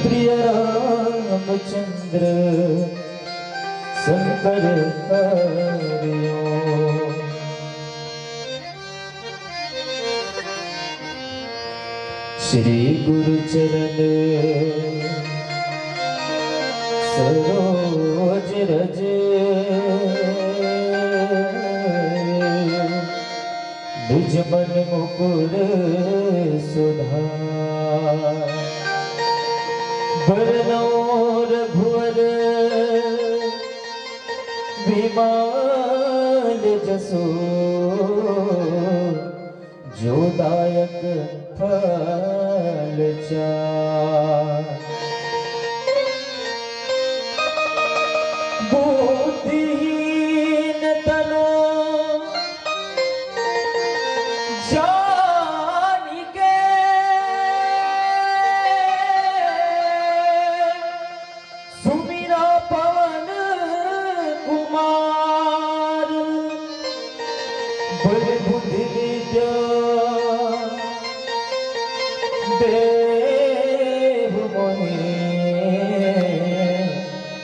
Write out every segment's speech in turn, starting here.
प्रिय रामचंद्र शंकर हरिओ श्री गुरु चरण सरोज रज निज मन मुकुर सुधा बरनो रघुवर विमाल जसो जो दायक फल चार बुद्धिहीन तनो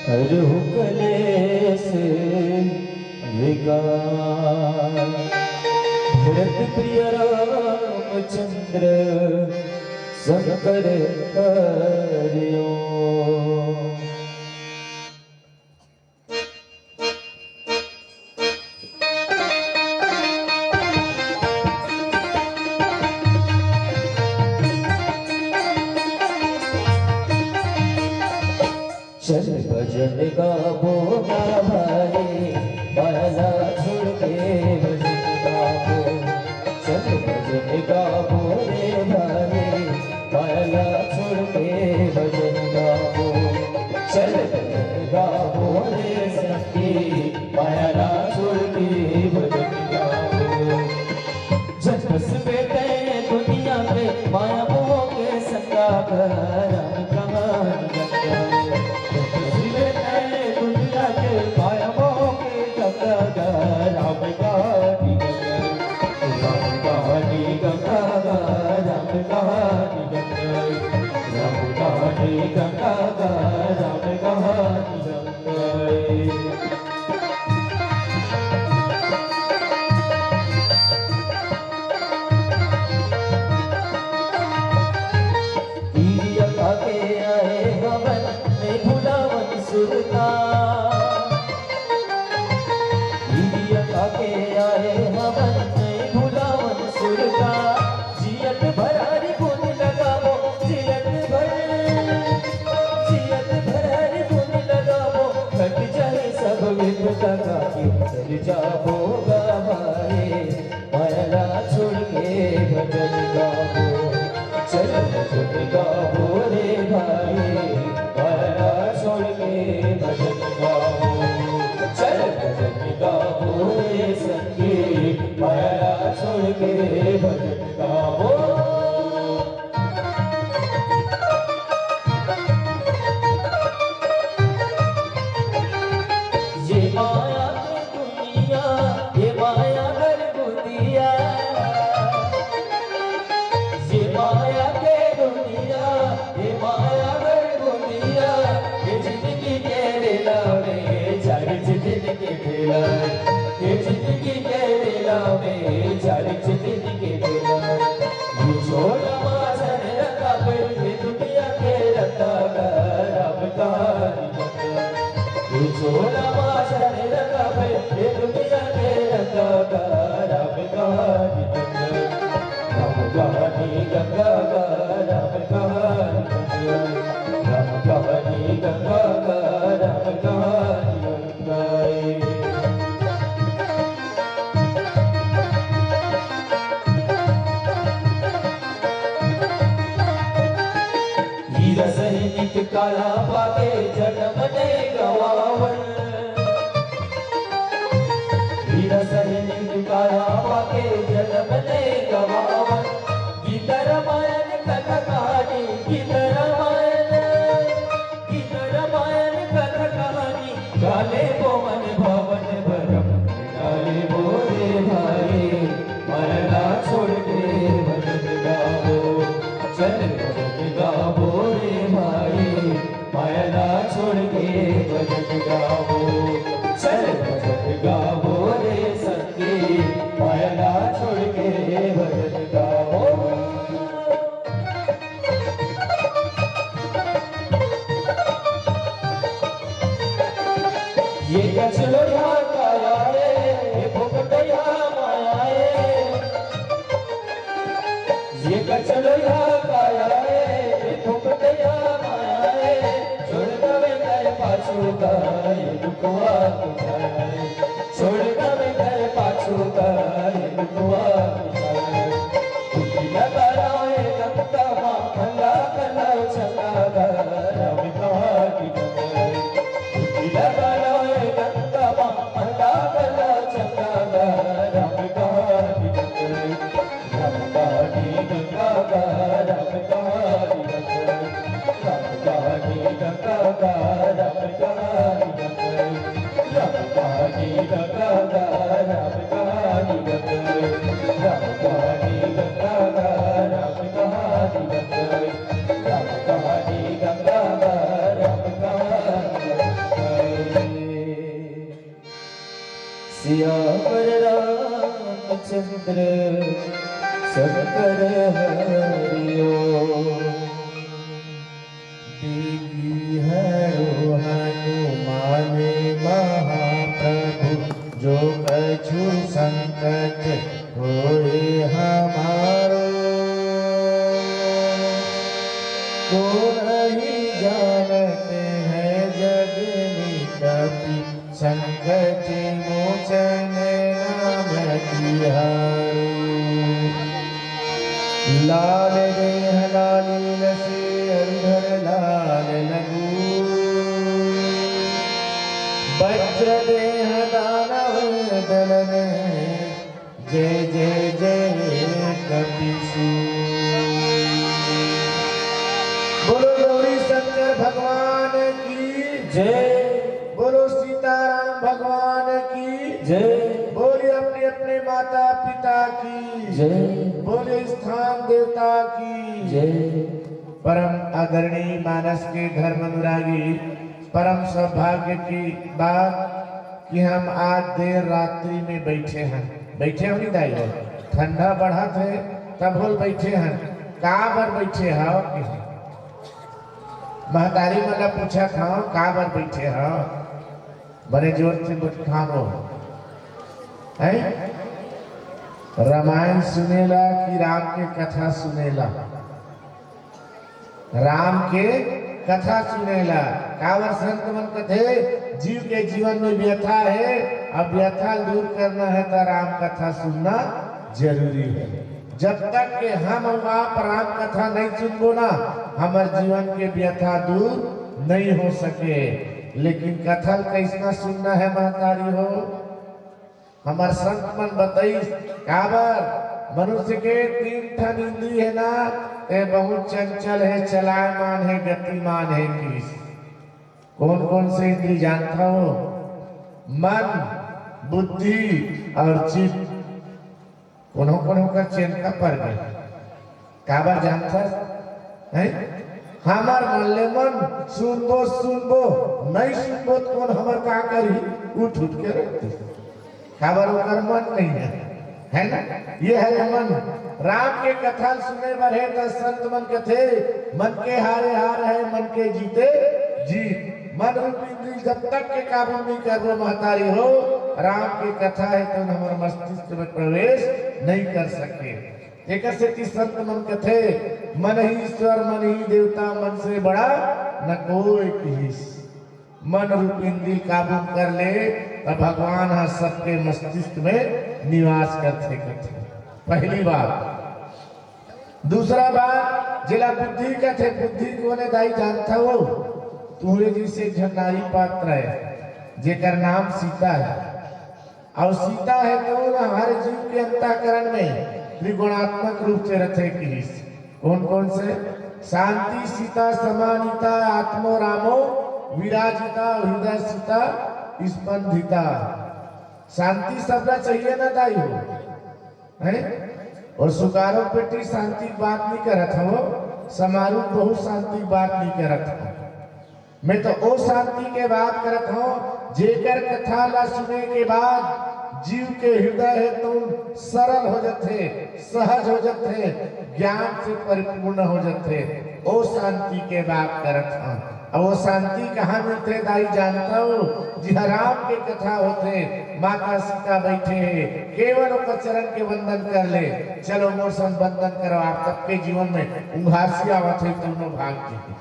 हरहु कलेस विकार भरत प्रिय रामचंद्र शंकर हरिओ। चल भजन गावो ना भाई, माला छोड़ के भजन गावो। चल भजन गावो रे भाई, माला छोड़ के भजन गावो। चल भजन गावो रे सखी, माला छोड़ के भजन गावो। जब से बेटे दुनिया में माया मोह के संगा राम कहानी गंगा। माया मोह के गंगा राम कहानी गंगा, राम कहानी गंगा, राम कहानी गंगा, राम कहानी गंगा, राम कहानी गंगा। के आए हवन में भुलावन सुरता, के आए हवन में भुलावन सुरता। जियत भरारी गुण लगावो, जियत भरारी गुण लगावो। कट जाए सब विपदा का, चल जाबो गावाए, माया छोड़ के भजन गावो। चल भजन गावो रे भाई, माया छोड़ के भजन गावो। चल भजन गावो रे सखी, माया छोड़ के भजन गावो। ये माया की दुनिया, ये माया घर बुदिया, ये माया के दुनिया, ये माया घर बुदिया। ये जिंदगी के रेला में चार जिंदगी बेला, ये जिंदगी के रेला में चार जिंदगी के बेला। ये छोड़ा माचन रखा पे, ये दुनिया के रखा का राम कहानी गंगा। ये छोड़ा माचन रखा पे, ये दुनिया के रखा का राम कहानी गंगा। राम कहानी गंगा, राम कहानी गंगा, राम कहानी गंगा, राम कहानी गंगा। हीरा सैनिक काला पाके जन्म ने गवावन, हीरा सैनिक काला पाके जन्म ने गवावन। गीता रामायण कथा कहानी, गीता रामायण कथा कहानी। गाले बोमन भवन भरम, गाले बोले भाई, माया छोड़ के भजन गावो। चल भजन गावो रे भाई, माया छोड़ के भजन गावो। चल भजन गावो रे सखी, माया छोड़ के भजन गावो। ये कचलो यहाँ काया रे, ये फुकट यहाँ माया रे। ये कचलो यहाँ काया रे, ये फुकट यहाँ माया रे। छोड़ दवे गए पाछू का ये दुखवा तुझाए, छोड़ दवे गए पाछू का ये दुखवा तुझाए। तुझी लगा रोए गंगा माँ, भला कला चला राम कहानी गंगा। तुझी लगा रोए गंगा माँ, भला कला चला राम कहानी गंगा। राम कहानी गंगा, राम कहानी गंगा, राम कहानी गंगा, राम कहानी गंगा, राम कहानी गंगा, राम कहानी गंगा, राम कहानी गंगा, राम कहानी गंगा, राम कहानी गंगा, राम कहानी गंगा। सियावर रामचंद्र रामचंद्र शंकर हरिओ देवी हरो हनुमान महाप्रभु जो कछु संकट होए हमारो को नहीं जानते हैं जग निकपि संकट मोचन नाम तिहारो लाल देह लालील से अंधर लाल लगू वज्र देह दानव दलन जय जय जय कपीसु। बोलो गौरी शंकर भगवान की जय, बोलो सीताराम भगवान की जय, बोले अपने अपने माता पिता की जय, बोले स्थान देवता की जय। परम आदरणीय मानस के धर्म अनुरागी, परम सौभाग्य की बात कि हम आज देर रात्रि में बैठे हैं। बैठे हो नहीं दाई हो, ठंडा बढ़ा थे तब बोल बैठे हैं। कहाँ पर बैठे हो? महतारी मतलब पूछा था कहाँ पर बैठे हो? बड़े जोर से खानो है। रामायण सुनेला कि राम के कथा सुनेला? राम के कथा सुनेला। कावर संत मन कथे जीव के जीवन में व्यथा है, अब व्यथा दूर करना है तो राम कथा सुनना जरूरी है। जब तक के हम आप राम कथा नहीं सुनबो ना, हमारे जीवन के व्यथा दूर नहीं हो सके। लेकिन कथा कैसना सुनना है महतारी हो? हमार संत मन बताई काबर मनुष्य के 3 ठन इंद्री है ना, ये बहुत चंचल है, चलायमान है, गतिमान है। किस कौन कौन से इंद्री जानता हो? मन, बुद्धि और चित्त। उन्हों का चैन का पर गए काबर जानता है? हमार मन ले मन सुनबो नहीं सुनबो तो कौन हमार का करी? उठ के रखते काबर उनका मन नहीं है ना? ये है मन। राम के कथा सुने बर है तो संत मन कथे मन के हारे हार है, मन के जीते जीत। मन रूपी इंद्री जब तक के काबू नहीं कर वो महतारी हो, राम की कथा है तो हमारे मस्तिष्क में प्रवेश नहीं कर सके। एक से संत मन कथे मन ही ईश्वर मन ही देवता, मन से बड़ा न कोई किस। मन रूपी इंद्री काबू कर ले तो भगवान है सबके मस्तिष्क में निवास करते। पहली बात। दूसरा बात जिला बुद्धि कथे, बुद्धि को ने दाई जानता हो? तुहरे जिसे नारी पात्र है जेकर नाम सीता है, और सीता है तो हर जीव के अंतःकरण में त्रिगुणात्मक रूप से रथे की। कौन कौन से? शांति सीता, समानिता, आत्मो रामो विराजिता, हृदय सीता, स्पंदिता। शांति शब्द चाहिए ना दाई हो है? और सुकारो पेटी शांति बात नहीं करत हो, समारोह बहुत शांति बात नहीं करत हो। मैं तो ओ शांति के बात करत हूँ जेकर कथा ला सुने के बाद जीव के हृदय है तुम सरल हो जाते, सहज हो जाते, ज्ञान से परिपूर्ण हो जाते। ओ शांति के बात करत हूँ। और वो शांति कहाँ मिलते दाई जानता हो? जी राम के कथा होते, माता सीता बैठे है, केवल उनका चरण के वंदन कर ले। चलो मोर संग वंदन करो, आप सबके जीवन में उंघासी आवत है दोनों भाग के।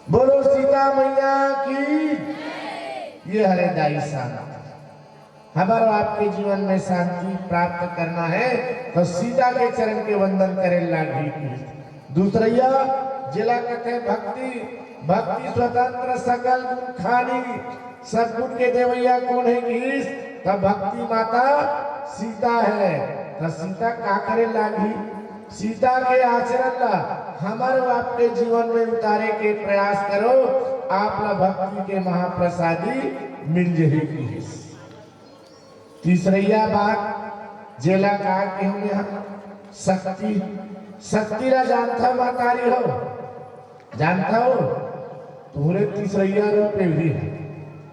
बोलो सीता मैया की। ये हरे दाई शांति। हमारे आपके जीवन में शांति प्राप्त करना है तो सीता के चरण के वंदन करे लागी। दूसरा जिला कथे भक्ति, भक्ति स्वतंत्र सकल गुण खानी, सदगुण के देवैया कौन है गीस? तब भक्ति माता सीता है। तो सीता का करे लागी? सीता के आचरण ला हमारे आपके जीवन में उतारे के प्रयास करो, आप ला भक्ति के महाप्रसादी मिल जाएगी। तीसरा बात जेला का के हम यहाँ शक्ति, शक्ति ला जानता मातारी हो? जानता हो? पूरे तीसरा रूप भी है।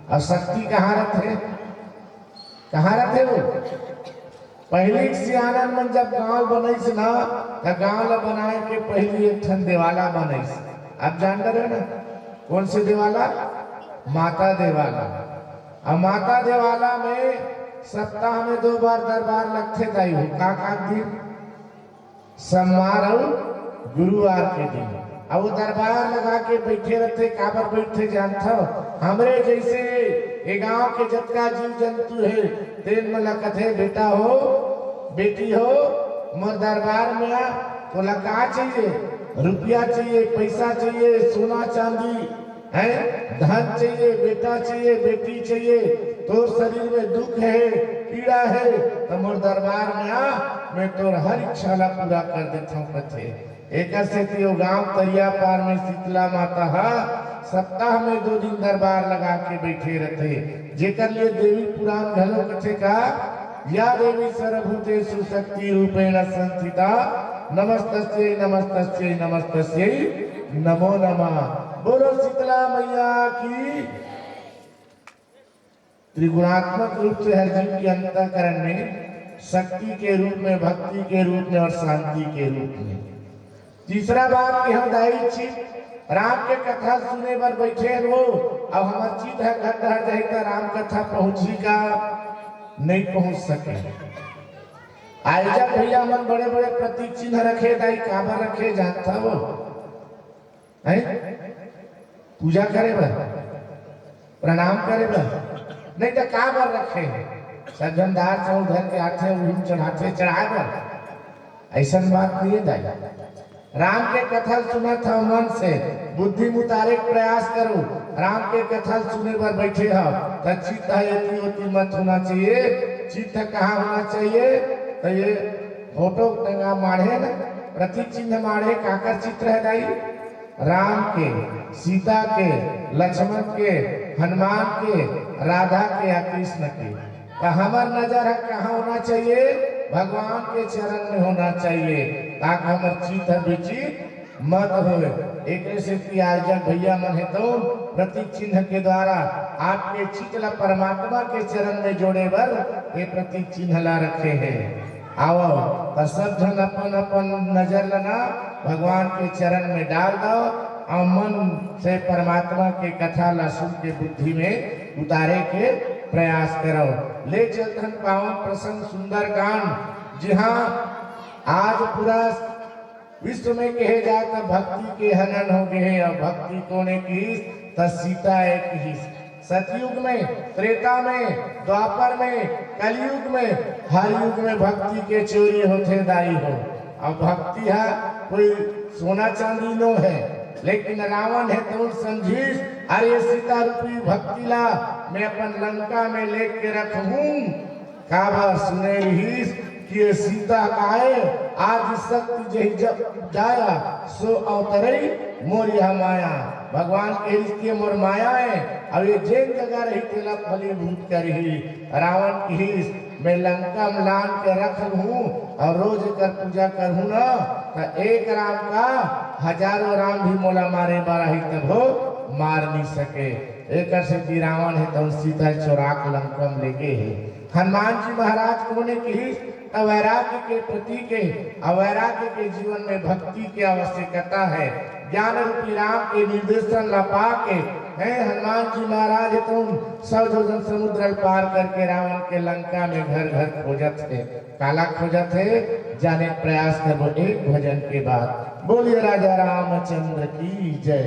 और शक्ति कहाँ रखे? कहाँ रखे वो? पहली सियानन मन जब गांव बनैस ना तो गांव ला बनाए के पहली एक ठन देवाला बनैस। आप जान रहे ना कौन से देवाला? माता देवाला। अब माता देवाला में सप्ताह में 2 बार दरबार लगते दाई हो का दिन सोमवार और गुरुवार के दिन। अब वो दरबार लगा के बैठे रहते। काबर बैठे जानता हो? हमरे जैसे ये गांव के जतका जीव जंतु है तेन मला कथे बेटा हो बेटी हो मोर दरबार में आ तो का चाहिए? रुपया चाहिए, पैसा चाहिए, सोना चांदी है, धन चाहिए, बेटा चाहिए, बेटी चाहिए। तो शरीर में दुख है, पीड़ा है तो मोर दरबार में आ, मैं तोर हर इच्छा ला पूरा कर देता हूँ कथे। एक से गांव तरिया पार में शीतला माता हा सप्ताह में 2 दिन दरबार लगा के बैठे रहते। जेकर लिए देवी पुराण घलो कथे का या देवी सर्वभूतेषु शक्ति रूपेण संस्थिता नमस्तस्यै नमस्तस्यै नमस्तस्यै नमो नमः। बोलो शीतला मैया की। त्रिगुणात्मक रूप से हर जीव के अंतःकरण में शक्ति के रूप में, भक्ति के रूप में और शांति के रूप में। तीसरा बात कि हम दाई चित राम के कथा सुने पर बैठे हो। अब हमार चित है घर घर जाए राम कथा पहुंची का नहीं पहुंच सके। आयजा भैया मन बड़े बड़े प्रतीक चिन्ह रखे दाई काबर रखे जानता वो है? पूजा करे बर, प्रणाम करे बर, नहीं तो काबर रखे? सज्जनदार चाउर धर के आथे उहिम चढ़ाते चढ़ाए बर। ऐसा बात नहीं है दाई। राम के कथा सुना था मन से बुद्धि मुताबिक प्रयास करो। राम के कथा सुने पर बैठे हो तो चित्त होती मत होना चाहिए। चित्त कहाँ होना चाहिए? तो ये फोटो टंगा माढ़े ना प्रतीक चिन्ह माढ़े काकर चित्र है दाई? राम के, सीता के, लक्ष्मण के, हनुमान के, राधा के या कृष्ण के। तो हमार नजर है कहाँ होना चाहिए? भगवान के चरण में होना चाहिए ताकि हमार चित विचित मत हो। एक से भैया मन है तो प्रतीक चिन्ह के द्वारा आपके चित ला परमात्मा के चरण में जोड़े बर ये प्रतीक चिन्ह ला रखे हैं। आओ तो सब जन अपन अपन नजर लना भगवान के चरण में डाल दो और मन से परमात्मा के कथा ला सुन के बुद्धि में उतारे के प्रयास करो। ले चलतन पावन प्रसंग सुंदर गान। जी हाँ, आज पूरा विश्व में कहे जाए तो भक्ति के हनन हो गए और भक्ति कोने की तो सीता एक ही। सतयुग में, त्रेता में, द्वापर में, कलयुग में, हर युग में भक्ति के चोरी होते दाई हो। अब भक्ति है कोई सोना चांदी नो है, लेकिन रावण है तो समझीस अरे सीता रूपी भक्ति ला मैं अपन लंका में लेके रखूं। काबर सुने रहीस कि ये सीता काहे आज शक्ति जही जब जाया सो अवतरई मोर यह माया। भगवान के रिश्ते मोर माया है। अब ये जेन जगह रही तेला फलीभूत करही। रावण की मैं लंका में लान के रख हूँ और रोज कर पूजा करूँ ना तो एक राम का हजारों राम भी मोला मारे बारा ही तब हो मार नहीं सके। एक से रावण है तो सीता चौराक लंका में लेके है। हनुमान जी महाराज कोने की वैराग्य के प्रतीक है। अवैराग्य के जीवन में भक्ति की आवश्यकता है। ज्ञान रूपी राम के निर्देशन ला पाके है हनुमान जी महाराज तुम 100 योजन समुद्र पार करके रावण के लंका में घर घर खोजत है। काला खोजत है जाने प्रयास करो एक भजन के बाद। बोलिए राजा रामचंद्र की जय।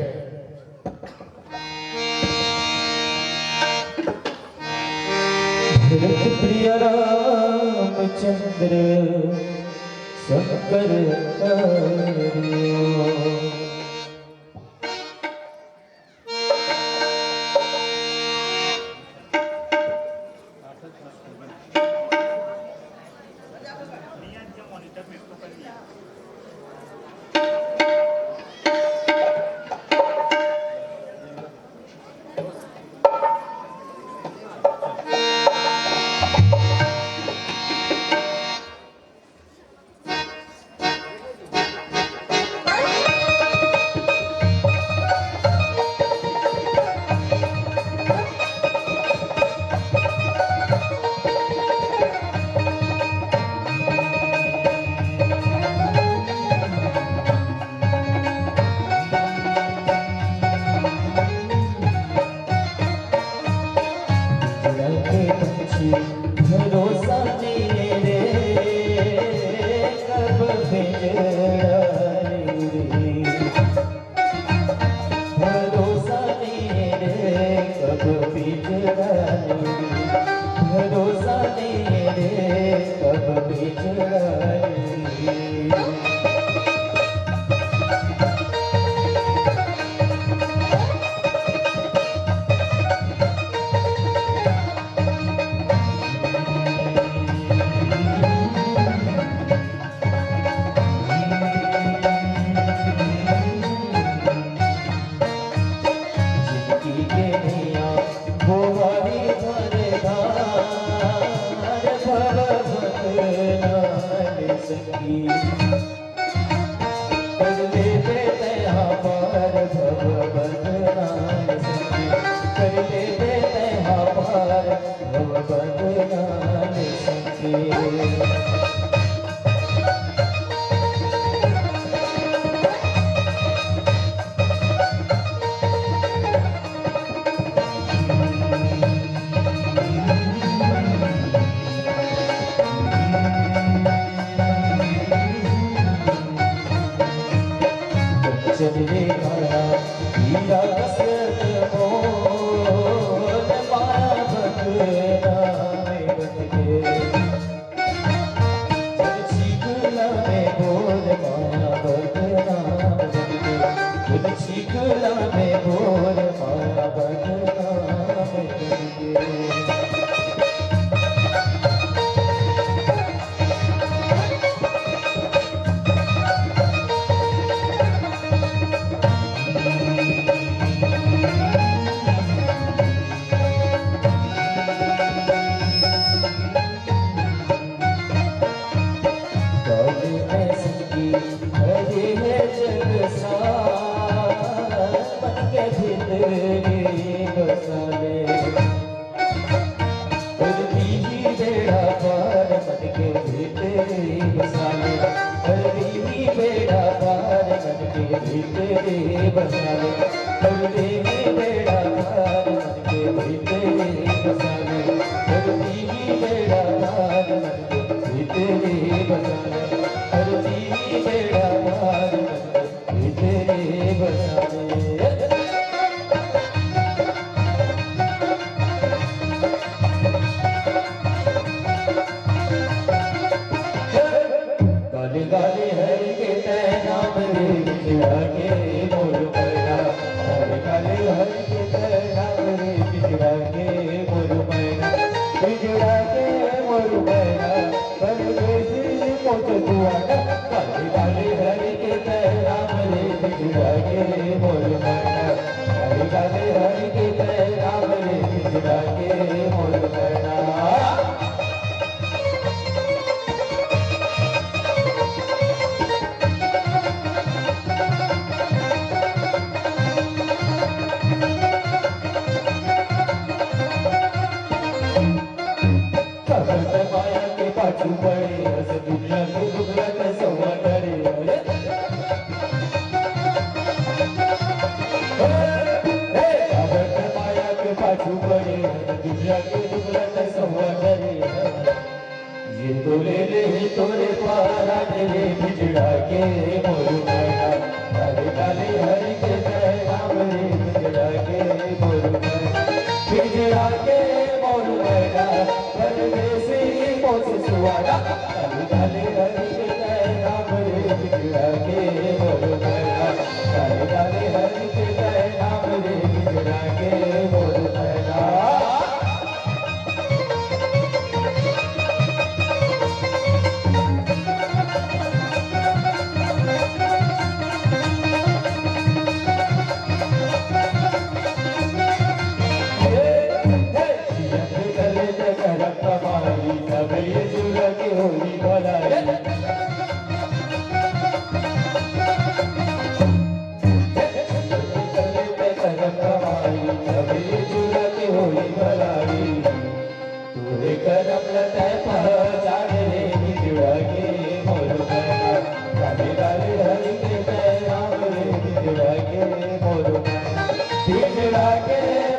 प्रिय रामचंद्र शंकर बिछड़ाई जिनकी के नैया वो वाली भरे धार भवभक्त नाल संगी कर ले बेतहा पार भवभक्त नाल संगी कर ले बेतहा पार भवभक्त नाल संगी चले माया हीरा कसरत मोल माया भगना में बन के जब छिगला में बोल माया भगना बन के जब छिगला में बोल माया भगना में बन के गाले गाले हर के तैना मरे बिछड़ा के मोर मैना गाले गाले हर के तैना मरे बिछड़ा के मोर मैना बिछड़ा के मोर मैना परदेसी मोच दुआना गाले गाले हर के तैना मरे बिछड़ा के मोर मैना गाले गाले हर के तैना मरे बिछड़ा के मोर मैना माया के पाछू पड़े हस दुनिया को दुबला कसवा करे माया के पाछू पड़े दुनिया को दुबला कसवा करे ये तो ले तोरे पारा तेरे बिछड़ा के मोर मैना काले काले हरि के जय राम रे बिछड़ा के मोर मैना बिछड़ा के मोर मैना परदेसी मोच सुवाड़ा काले काले हरि के जय राम रे बिछड़ा के मोर मैना काले काले हरि के जय राम रे बिछड़ा के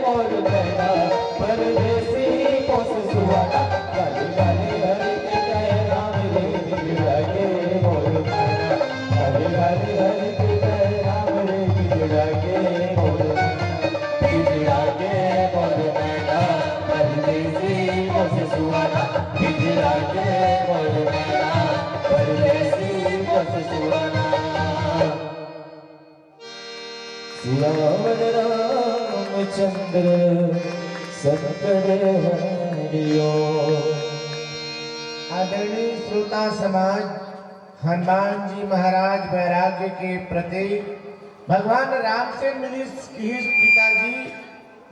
मोर मैना परदेसी पोस सुवाड़ा गाली गाली हरि के जय राम रे बिगड़ा रावण रामचंद्र शंकर हरिओ। आदरणीय श्रोता समाज, हनुमान जी महाराज वैराग्य के प्रतीक भगवान राम से मिली पिताजी,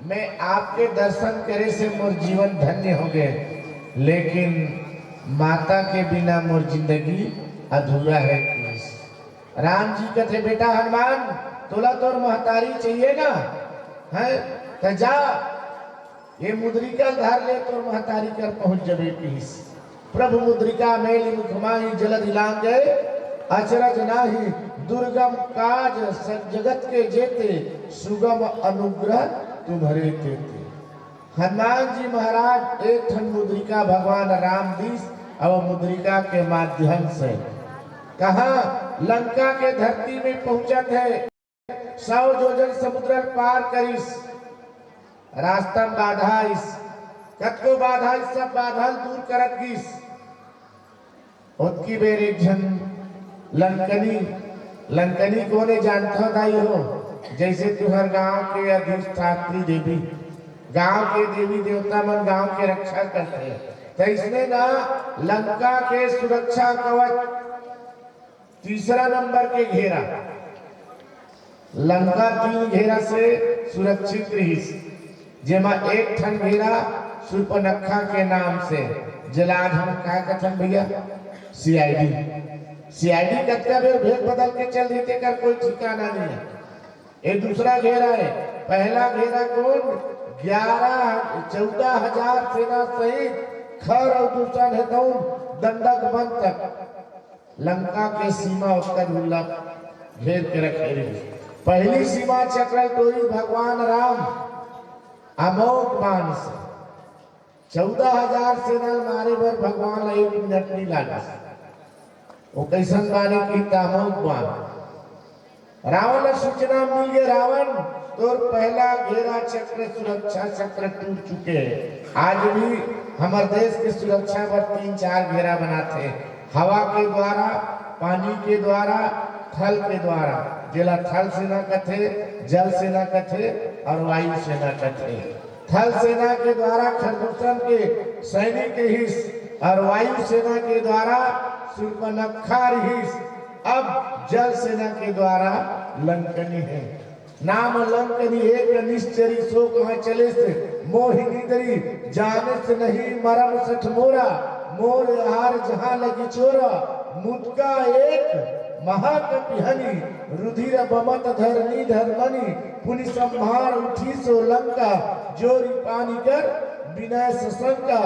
मैं आपके दर्शन करे से मोर जीवन धन्य हो गए, लेकिन माता के बिना मोर जिंदगी अधूरा है। राम जी कहते बेटा हनुमान, तोला तोर महतारी चाहिए ना, है तो जा ये मुद्रिका धार ले, तोर महतारी कर पहुंच जबे पीस। प्रभु मुद्रिका मेली मुखमाही जलद लांगे, अचरज नाही दुर्गम काज जगत के जेते, सुगम अनुग्रह तुम्हारे तेते। हनुमान जी महाराज एक ठन मुद्रिका भगवान राम दीस और मुद्रिका के माध्यम से कहा लंका के धरती में पहुंचत है। 100 योजन समुद्र पार करिस, रास्ता बाधा इस कतको बाधा इस सब बाधा दूर करत गिस। उतकी बेर एक जन लंकनी कोने जानता दाई हो, जैसे तुहर गांव के अधिष्ठात्री देवी, गांव के देवी देवता मन गांव के रक्षा करते हैं, तो इसने ना लंका के सुरक्षा कवच तीसरा नंबर के घेरा, लंका 3 घेरा से सुरक्षित रही, जेमा एक ठन घेरा सुर्पनखा के नाम से, जलाद हम क्या कथन भैया सीआईडी कतका बेर भेद बदल के चल देते कर कोई ठिकाना नहीं है। ये दूसरा घेरा है। पहला घेरा कौन 14,000 सेना सहित खर और दूसरा है दंडक बंद तक लंका के सीमा उत्तर हुल्ला घेर के रखे रही। पहली सीमा चक्र टोरी भगवान राम अमोघ बाण से 14,000 सेना मारे पर भगवान 1 मिनट नहीं लगा। वो कैसन बाने की तामोघ बाण। रावण सूचना मिल गई, रावण तो पहला घेरा चक्र सुरक्षा चक्र टूट चुके हैं। आज भी हमारे देश के सुरक्षा पर 3-4 घेरा बनाते हैं, हवा के द्वारा, पानी के द्वारा, थल के द्वारा, जिला थल सेना कथे, जल सेना कथे और वायु सेना कथे। थल सेना के द्वारा खरदूषण के सैनिक हिस और वायु सेना के द्वारा सुर्पनखा हिस। अब जल सेना के द्वारा लंकनी है। नाम लंकनी एक निश्चरी सो कहाँ चले से, मोहिनी दरी जाने से नहीं मरम सठ मोरा, मोर हार जहां लगी चोरा, मुदका एक महाकपिहनी, रुधिर बमत धरनी धर्मनी, पुनि संहार उठी सो लंका, जोरी पानी कर विनय सशंका,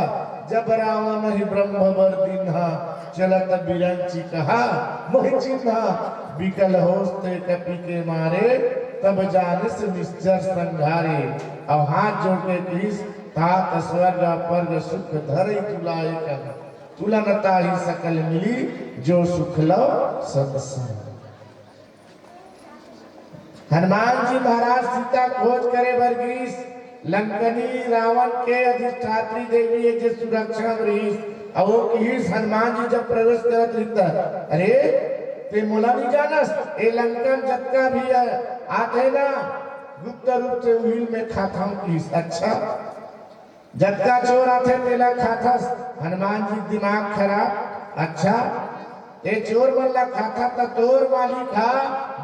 जब रावण ही ब्रह्म वर दिन्हा, चलत बिरंची कहा मोहि चिन्हा, बिकल होस्ते कपि के मारे, तब जानिस निश्चर संघारे। अब हाथ जोड़ के किस तात स्वर्ग पर्ग सुख धरई तुलाए कर, तुलनता ही सकल मिली, जो सुख लो सत्संग। हनुमान जी महाराज सीता खोज करे वर्गीस, लंकनी रावण के अधिष्ठात्री देवी है जो सुरक्षा रही। अब वो किस हनुमान जी जब प्रवेश करत लिखता, अरे ते मोला नहीं जानस, ए लंकन जत्का भी आते ना गुप्त रूप से व्हील में खाता हूँ किस। अच्छा जत्का चोर आते तेला खाता, हनुमान जी दिमाग खराब। अच्छा ये चोर मल्ला खाता था, तोर मालिक हा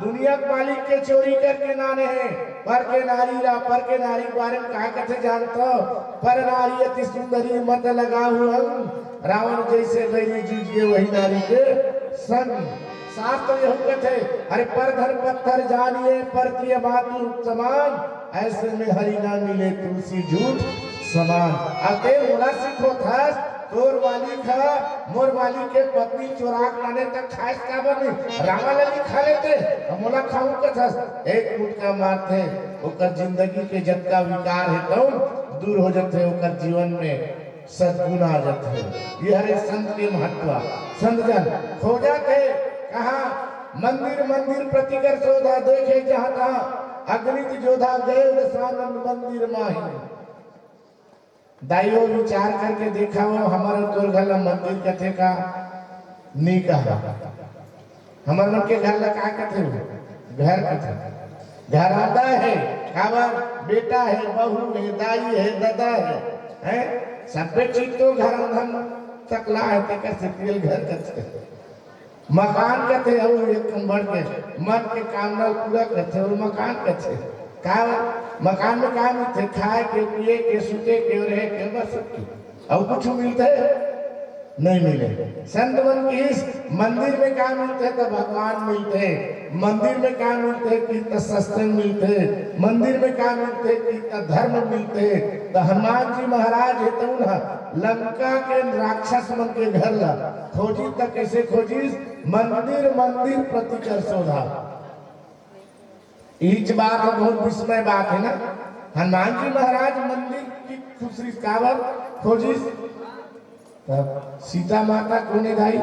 दुनिया के मालिक के चोरी करके नाने है। पर के नारी बारे में कहा कथे जानता, पर नारी अति सुंदरी मत लगा हुआ, रावण जैसे गई जूझ के वही नारी के संग। शास्त्र यह कहते, अरे पर धर पत्थर जानिए पर प्रिय मातु समान, ऐसे में हरि ना मिले तुलसी झूठ समान। अते मोला सीखो था, तोर मालिक है मोर मालिक के पत्नी चोरा लाने तक खास का बने, रावण लगी खा लेते, मोला खाऊं कथा एक मुटका मारते, ओकर जिंदगी के जत्का विकार है तो दूर हो जाते, ओकर जीवन में सद्गुण आ जाते। ये हरे संत के महत्व। संत जन खोजा थे कहा मंदिर मंदिर प्रतिकर शोधा, देखे जहाँ तहाँ अग्नित जोधा, गए रसानंद मंदिर माही। दाइयो विचार करके देखा हो, हमारे तोर घर मंदिर कथे का नहीं कहा, हमारे मन के घर ला का कथे हो घर कथे, घरादा है, काबर बेटा है, बहू है, दाई है, दादा है सब चीज तो घर अंधन तकला है ते कैसे तेल घर करते मकान कहते और एक बढ़ के मन के कामना पूरा करते और मकान कहते का मकान में काम थे खाए के पिए के सूते के रहे के बस और कुछ मिलते नहीं मिले। संत मन की इस मंदिर में क्या मिलते तो भगवान मिलते, मंदिर में क्या मिलते कि सत्संग मिलते, मंदिर में क्या मिलते कि धर्म मिलते। तो हनुमान जी महाराज है तो ना लंका के राक्षस मन के घर ला खोजी तक कैसे खोजी मंदिर मंदिर प्रति कर शोधा। इच बात बहुत विस्मय बात है ना। हनुमान जी महाराज मंदिर की दूसरी कावर खोजी तब सीता माता कोने दाई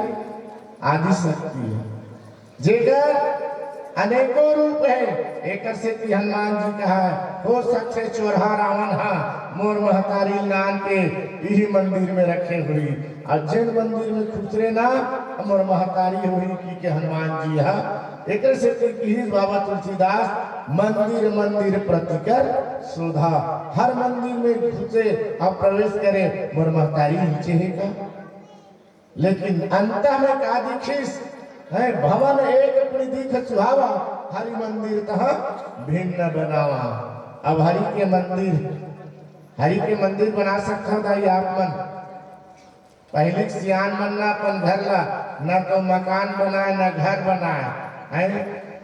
आदि शक्ति है जेकर अनेकों रूप है। एक से हनुमान जी कहा हो सकते चोरहा रावण हा मोर महतारी नान के यही मंदिर में रखे हुई और जिन मंदिर में खुसरे ना मोर महतारी हुई कि हनुमान जी हा। एक से बाबा तुलसीदास मंदिर मंदिर प्रतिकर शोधा। हर मंदिर में घुसे अब प्रवेश करे मोर महतारी नीचे है का, लेकिन अंत में का दिखिस है भवन एक अपनी दिख सुहावा हरि मंदिर तहा भिन्न बनावा। अब हरि के मंदिर बना सकता था ये आप मन पहले सियान मन ना अपन घर ला न तो मकान बनाए न घर बनाए है।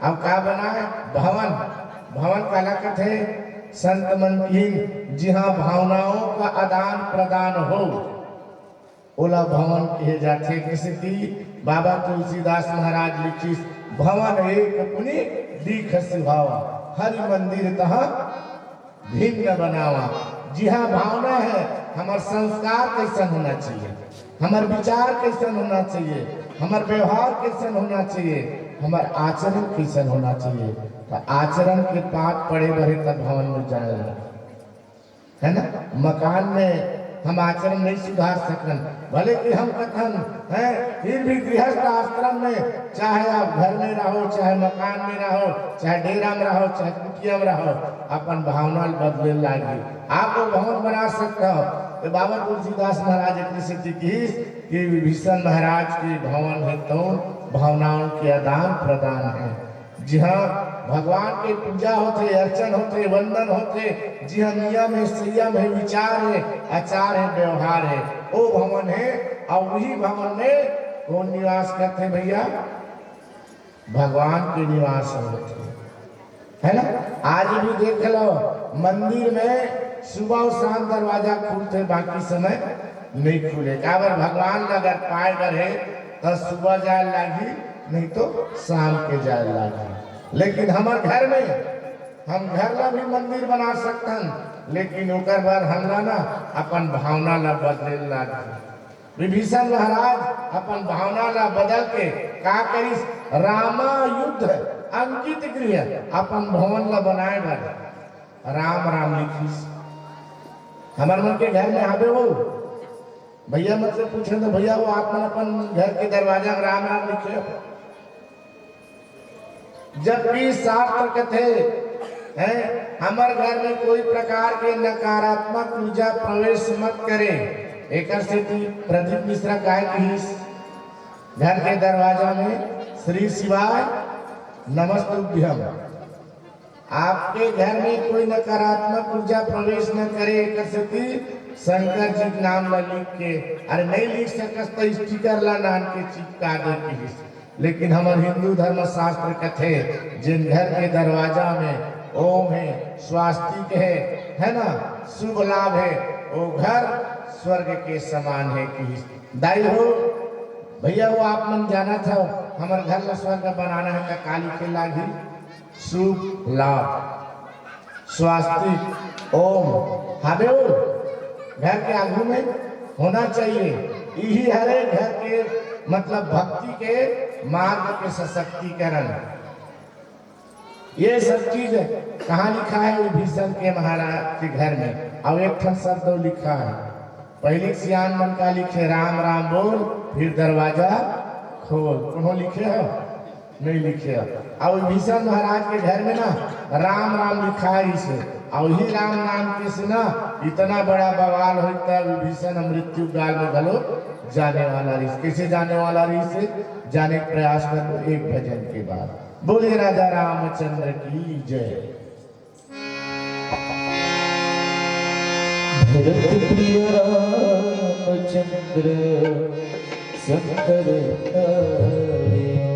अब का बनाए भवन, भवन काला कथे संत मन की जहाँ भावनाओं का आदान प्रदान हो ओला भवन कहे जाते। किसी की बाबा तुलसीदास महाराज लिखी भवन एक अपनी दीख सुहावा हरि मंदिर तहा भिन्न बनावा। जहाँ भावना है हमार संस्कार कैसन होना चाहिए, हमार विचार कैसन होना चाहिए, हमार व्यवहार कैसन होना चाहिए, हमार आचरण कैसन होना चाहिए। तो आचरण के पाठ पड़े बढ़े तब भवन में जाए है ना। मकान में हम आचरण नहीं सुधार सकन भले कि हम कथन है फिर भी गृहस्थ आश्रम में चाहे आप घर में रहो चाहे मकान में रहो चाहे डेरा में रहो चाहे कुटिया में रहो अपन भावना बदले लागी आपको भवन बना सकते हो। तो बाबा तुलसीदास महाराज कि विभीषण महाराज के भवन है तो भावनाओं के आदान प्रदान है। जी हाँ भगवान के पूजा होते अर्चन होते वंदन होते जी हाँ नियम है संयम है विचार है आचार है व्यवहार है वो भवन है। और वही भवन में कौन निवास करते भैया भगवान के निवास होते है ना। आज भी देख लो मंदिर में सुबह और शाम दरवाजा खुलते बाकी समय नहीं खुले काबर भगवान अगर पाए रहे तो सुबह जाए लागी नहीं तो शाम के जाए लागी। लेकिन हमारे घर में हम घर ला भी मंदिर बना सकतन लेकिन ओकर बार हमरा ना अपन भावना ला बदले लागी। विभीषण महाराज अपन भावना ला बदल के का करिस रामा युद्ध अंकित गृह अपन भवन ला बनाए बर राम राम लिखिस। हमारे मन के घर में आवे हो भैया मुझसे पूछे तो भैया वो आप अपन घर के दरवाजा में राम राम लिखे जबकि शास्त्र कहते हैं हमारे घर में कोई प्रकार के नकारात्मक ऊर्जा प्रवेश मत करे। एक प्रदीप मिश्रा गाय की घर के दरवाजा में श्री शिवाय नमस्तुभ्यम आपके घर में कोई नकारात्मक ऊर्जा प्रवेश न करे। एक शंकर जी नाम ला लिख के अरे नहीं लिख सकस तो स्टिकर ला नाम के चिपका दे की। लेकिन हमारे हिंदू धर्म शास्त्र कथे जिन घर के दरवाजा में ओम है स्वास्तिक है ना शुभ लाभ है वो घर स्वर्ग के समान है कि दाई हो भैया वो आप मन जाना था हमारे घर में स्वर्ग बनाना है का काली के लागी शुभ लाभ स्वास्तिक ओम हवे घर के आगू में होना चाहिए। यही हरे घर के मतलब भक्ति के मार्ग के सशक्तिकरण ये सब चीज कहाँ लिखा है विभीषण के महाराज के घर में। अब एक शब्द लिखा है पहले सियान मन का लिखे राम राम बोल फिर दरवाजा खोल उन्होंने लिखे हो नहीं लिखे। और विभीषण महाराज के घर में ना राम राम लिखा है इसे, और ही राम नाम के से ना इतना बड़ा बवाल होता है। विभीषण मृत्यु काल में गलो जाने वाला रही, कैसे जाने वाला रही से जाने का प्रयास कर एक भजन के बाद। बोले राजा रामचंद्र की जय। भरत प्रिय रामचंद्र शंकर हरिओ।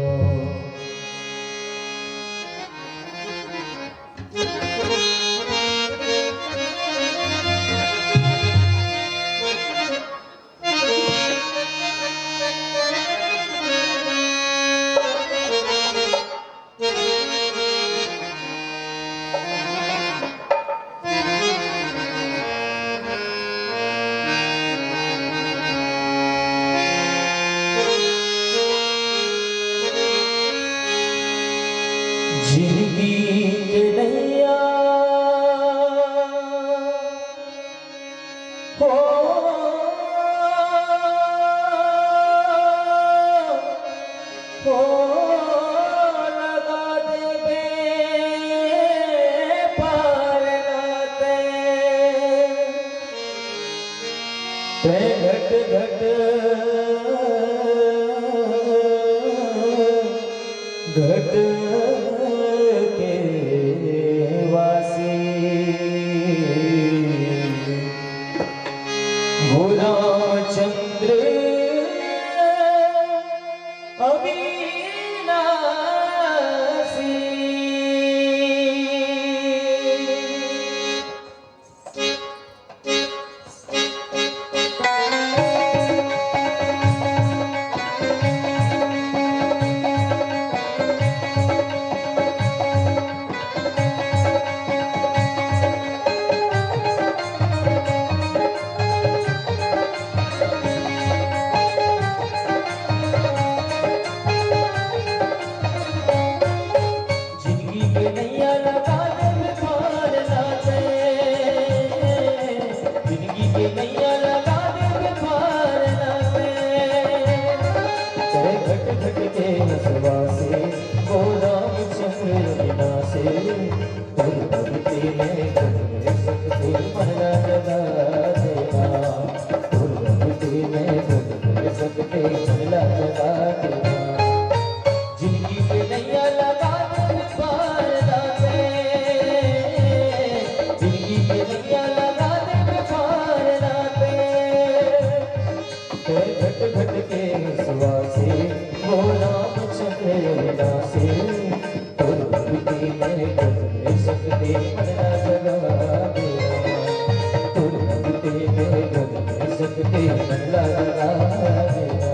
जिंदगी के नैया हो लगा देबे पार लाते ते घट घट घट रामचंद्र अविनाशी। जिंदगी के नैया लगा दे पार लाते, जिंदगी के नैया लगा दे पार लाते। घट घट के सुवासे वो रामचंद्र विनाशे, तुर भक्ति में बदल सकते मरना जगा देना, तुर भक्ति में बदल सकते मरना जगा देना।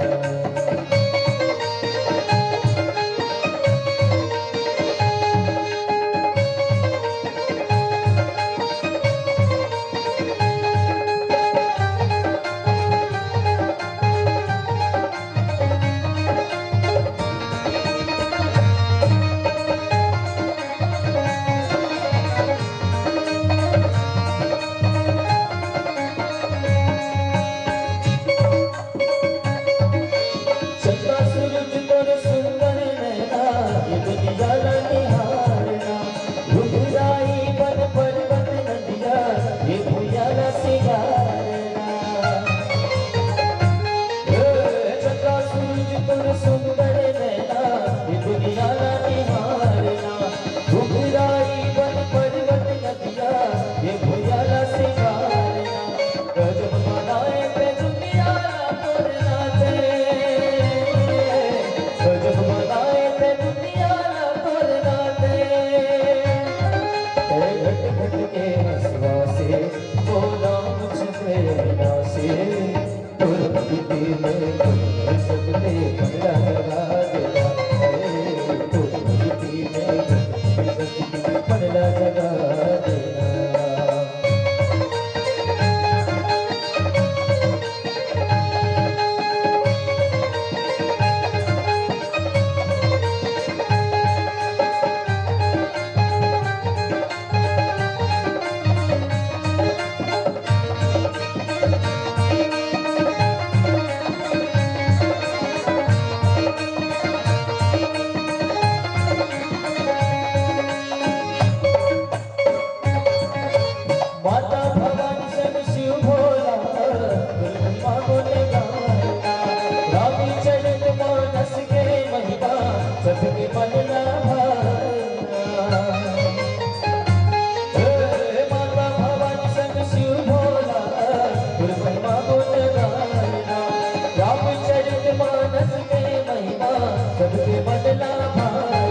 सबके मन ला भाना,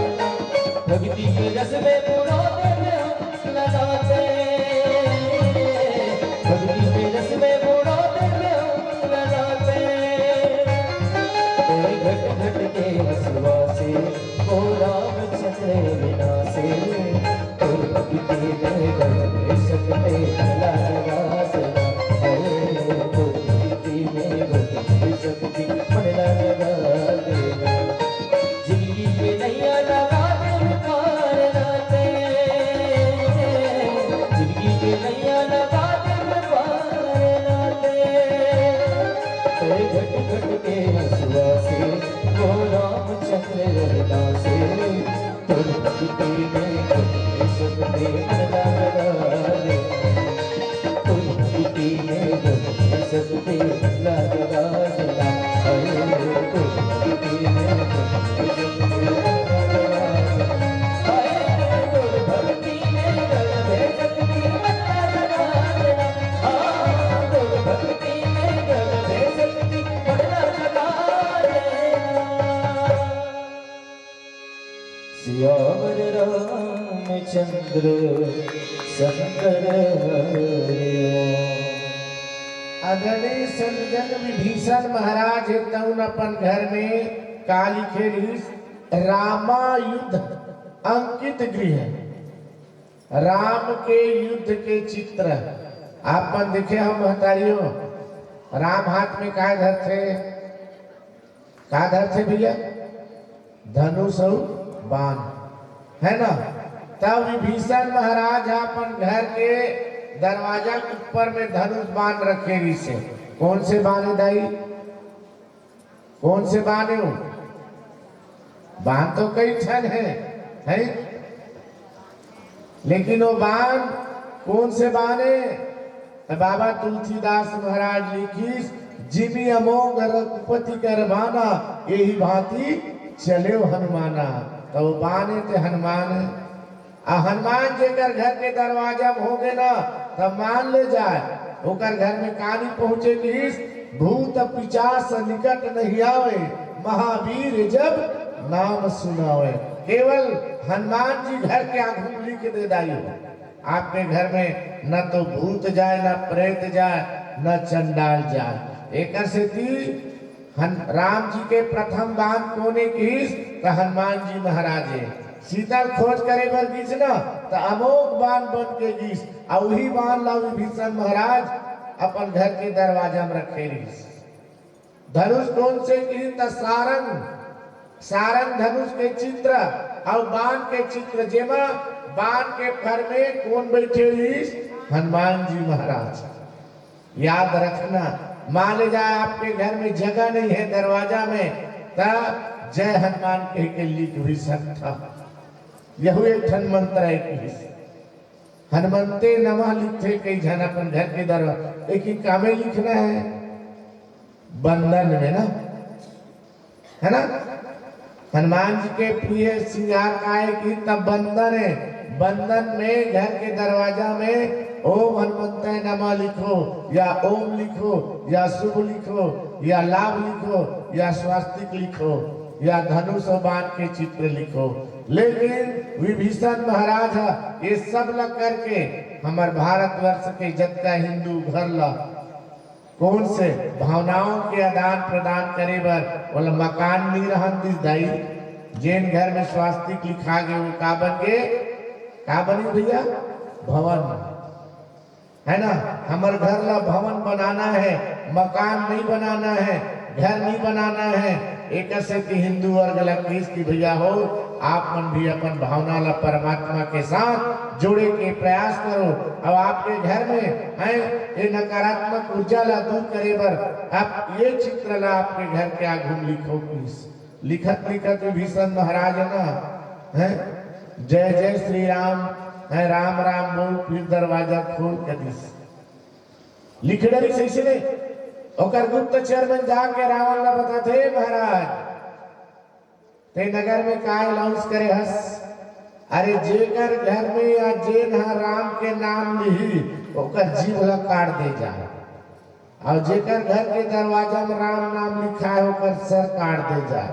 भक्ति के रस में बुड़ाते में हम लगाते, भक्ति के रस में बुड़ाते में हम लगाते, घट घट के हंसुआ से ओ रामचंद्र विनाशे, और भक्ति में गए सकते भला लगा सदा, तो भक्ति में गए सकती भला लगा देना, जिंदगी के नैया लगा दे पार लाते, जिंदगी के नैया लगा दे पार लाते, घट घट के हंसुआ से वो रामचंद्र विनाशे, तो भक्ति में गए सकते भला लगा देना, तो भक्ति में गए सकते भला लगा देना, तो भक्ति में गए सकते भला लगा देना, तो भक्ति में गए सकते भला लगा देना, तो भक्ति में गए सकते भला लगा देना। सियावर रामचंद्र शंकर आदरणीय संजन विभीषण महाराज तउन अपन घर में काली खेली रामायुद्ध अंकित गृह, राम के युद्ध के चित्र आपन देखे हम महतारियों। राम हाथ में का धर थे भैया, धनुष और बाण है ना। तब विभीषण महाराज अपन घर के दरवाजा के ऊपर में धनुष बाण रखे से। कौन से बाण दाई, कौन से बाण हो? बाण तो कई छन है? लेकिन वो बाण कौन से बाण है? बाबा तुलसीदास महाराज लिखी, जिमी अमोघ रघुपति कर बाना, यही भांति चले हनुमाना। तो वो बाने थे हनुमान। हनुमान जेकर घर के दरवाजा में हो गए ना, तब मान ले जाए ओकर घर में कहानी पहुंचे कि भूत पिचास निकट नहीं आवे, महावीर जब नाम सुनावे। केवल हनुमान जी घर के आंखों लिख दे दाई। आपके घर में न तो भूत जाए, न प्रेत जाए, न चंडाल जाए। एक से राम जी के प्रथम बाण कोने की, तो हनुमान जी महाराज शीतल खोज करे बर गीस ना, तो अमोघ बाण बन के गीस। और वही बाण ला विभीषण महाराज अपन घर के दरवाजा में रखे गीस। धनुष कौन से की? तो सारंग धनुष के चित्र और बाण के चित्र, जेमा बाण के फर में कौन बैठे गीस? हनुमान जी महाराज। याद रखना, मान ले जाए आपके घर में जगह नहीं है दरवाजा में, तब जय हनुमान कह के लिख भी सकता। यह एक ठन मंत्र है कि हनुमंते नमः लिखे कई जन अपन घर के दरवाजा। एक ही कामे लिखना है बंधन में ना, है ना। हनुमान जी के प्रिय श्रृंगार का है कि तब बंधन है। बंधन में घर के दरवाजा में ओम हनुमंते नमः लिखो, या ओम लिखो, या शुभ लिखो, या लाभ लिखो, या स्वास्तिक लिखो, या धनुष और बाण के चित्र लिखो। लेकिन विभीषण महाराज ये सब लग करके हमार भारतवर्ष के जत्ता हिंदू घर ला कौन से भावनाओं के आदान प्रदान करे बर बोला मकान नहीं रहन दिस दाई। जेन घर में स्वास्तिक लिखा गए वो का बन गए? का बनी भैया? भवन, है ना। हमारे घर ला भवन बनाना है, मकान नहीं बनाना है, घर नहीं बनाना है। एक से हिंदू वर्ग लकीस की भैया हो, आप मन भी अपन भावना ला परमात्मा के साथ जोड़े के प्रयास करो। अब आपके घर में है ये नकारात्मक ऊर्जा ला दूर करे बर आप ये चित्र ला आपके घर के आगे लिखो। प्लीज लिखत विभीषण महाराज ना है जय जय श्री राम है, राम राम बोल, फिर दरवाजा खोल कर दिस लिख डरी सही से नहीं। ओकर गुप्तचर में जाके रावण ला बताते महाराज ते नगर में काय लॉन्च करे हस। अरे जेकर घर में या जेन राम के नाम लिही ओकर जीभ ला काट दे जा, और जेकर घर के दरवाजा में राम नाम लिखा है ओकर सर काट दे जा।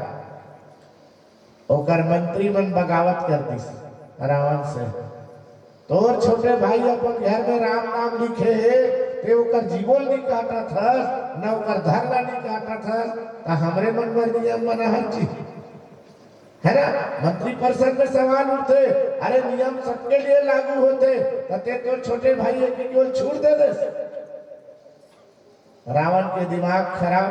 ओकर मंत्री मन बगावत कर दिस रावण से। तोर छोटे भाई अपन घर में राम नाम लिखे है ते ओकर जीवोल नहीं काटा था न ओकर धरला नहीं काटा था तो हमरे मन में नियम बना हर चीज है ना। मंत्री परिषद में सवाल उठते, अरे नियम सबके लिए लागू होते ते तो छोटे भाई एक केवल छूट दे दे। रावण के दिमाग खराब,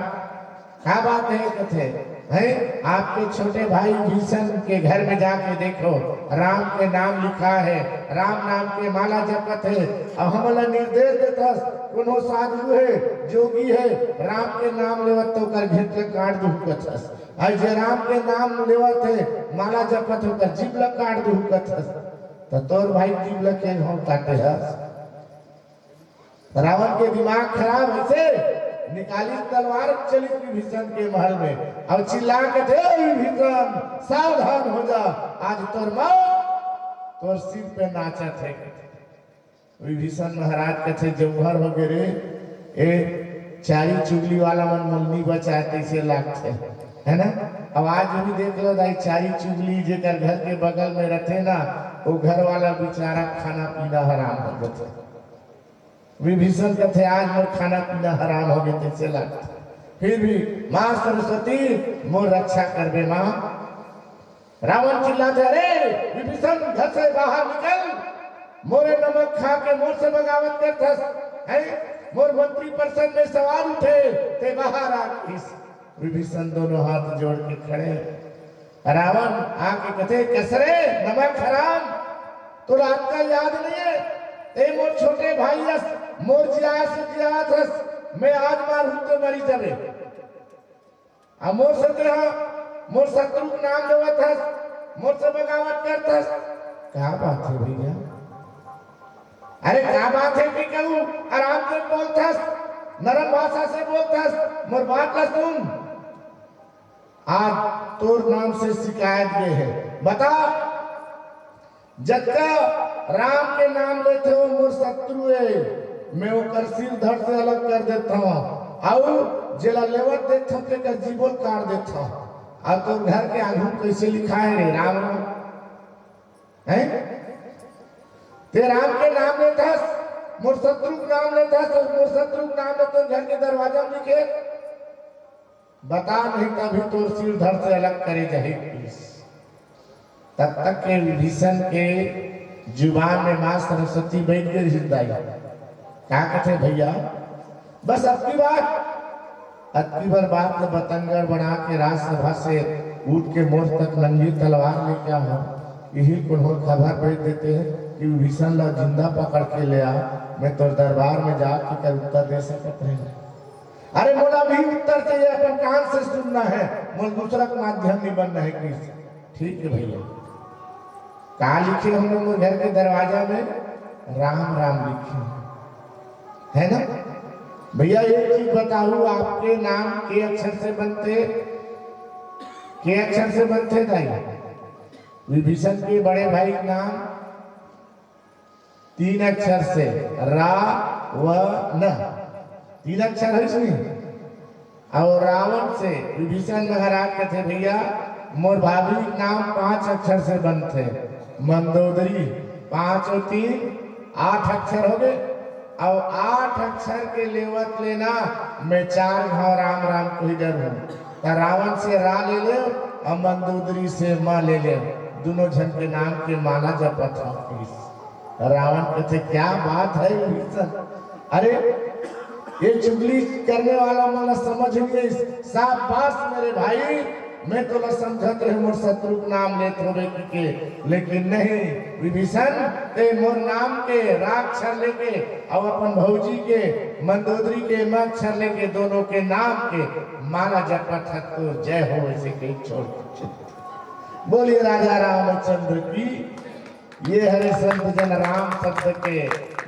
क्या बात है कथे है। आपके छोटे भाई भीषण के घर में जाके देखो, राम के नाम लिखा है, राम नाम के माला जपत है। अब हमला निर्देश देता कोनो साधु है जोगी है राम के नाम लेवत तो कर घेर के काट दू कथस। आज जे राम के नाम लेवत है माला जपत होकर जीभ ल काट दू कथस तो तोर भाई जीभ ल के हम काटे हस। रावण के दिमाग खराब है से निकाली तलवार चली विभीषण के महल में और चिल्ला के थे, विभीषण सावधान हो जा, आज तोर मौत तोर सिर पे नाचत है। विभीषण महाराज के थे जौहर हो गए रे, ए चारी चुगली वाला मन नहीं बचाते से लागते है ना। अब आज भी देख लो दाई चारी चुगली जेकर घर के बगल में रहते ना वो घर वाला बेचारा खाना पीना हराम हो जाते। विभीषण के थे आज मोर खाना पीना हराम हो गए से लगता, फिर भी माँ सरस्वती मोर रक्षा कर बे माँ। रावण चिल्लाते, अरे विभीषण घर से बाहर निकल, मोरे नमक खा के मोर से बगावत करता है। मोर मंत्री परिषद में सवाल उठे ते बाहर आ। विभीषण दोनों हाथ जोड़ के खड़े। रावण आके कहते, कसरे नमक हराम तो रात का याद नहीं है। ए मोर छोटे भाई रस मोर जियात रस मैं आज मार हूं तो मरी जावे। अब मोर सत्य मोर शत्रु नाम लेवत हस, मोर से बगावत करत हस। क्या बात है भैया, अरे क्या बात है कि कहूं आराम से बोलतस, नरम भाषा से बोलतस, मोर बात ला सुन। आज तोर नाम से शिकायत गए है, बता जत्का राम के नाम लेते हो मोर शत्रु है, मैं ओकर सिर धड़ से अलग कर देता हूँ और जेला लेवत देता हूँ के जीवन काट देता हूँ। और तो घर के आगू कैसे लिखा है रे राम राम है, ते राम के नाम लेता मोर शत्रु नाम लेता तो मोर शत्रु नाम ले तो घर के दरवाजा में लिखे, बता नहीं कभी तो सिर धड़ से अलग करे जाए। तब तक के विभीषण के जुबान में माँ सरस्वती बैठ गई जिंदाई। क्या कहते भैया, बस अब की बार बात बतंगड़ बना के राजसभा से उठ के मोर तक नंगी तलवार लेके आओ, यही को खबर भेज देते हैं कि विभीषण ला जिंदा पकड़ के ले आ, मैं तो दरबार में जाके कर उत्तर दे सकते हैं। अरे मोला भी उत्तर चाहिए, अपन कान से सुनना है, मोल दूसरा माध्यम नहीं बनना है किसी। ठीक है भैया, कहा लिखे हम लोग घर के दरवाजा में राम राम लिखे है ना। भैया एक चीज बताऊं, आपके नाम के अक्षर से बनते, के अक्षर से बनते दाई। विभीषण के बड़े भाई नाम 3 अक्षर से, रा व न 3 अक्षर है इसमें। और रावण से विभीषण महाराज के थे भैया मोर भाभी नाम 5 अक्षर से बनते, मंदोदरी 5 और 3 8 अक्षर हो गए। और 8 अक्षर के लेवत लेना मैं 4 घाव राम राम को इधर हूँ, तो रावण से रा ले ले और मंदोदरी से माँ ले ले, दोनों जन के नाम के माला जपत हो। रावण कहते क्या बात है विभीषण, अरे ये चुगली करने वाला माला समझ नहीं, शाबाश मेरे भाई, मैं तो न समझत रहे मोर शत्रु नाम लेते हो के, लेकिन नहीं विभीषण ते मोर नाम के राक्षर लेके और अपन भौजी के मंदोदरी के मक्षर लेके दोनों के नाम के माला जपत है तो जय हो ऐसे कहीं छोड़। बोलिए राजा रामचंद्र की। ये हरे संत जन राम शब्द के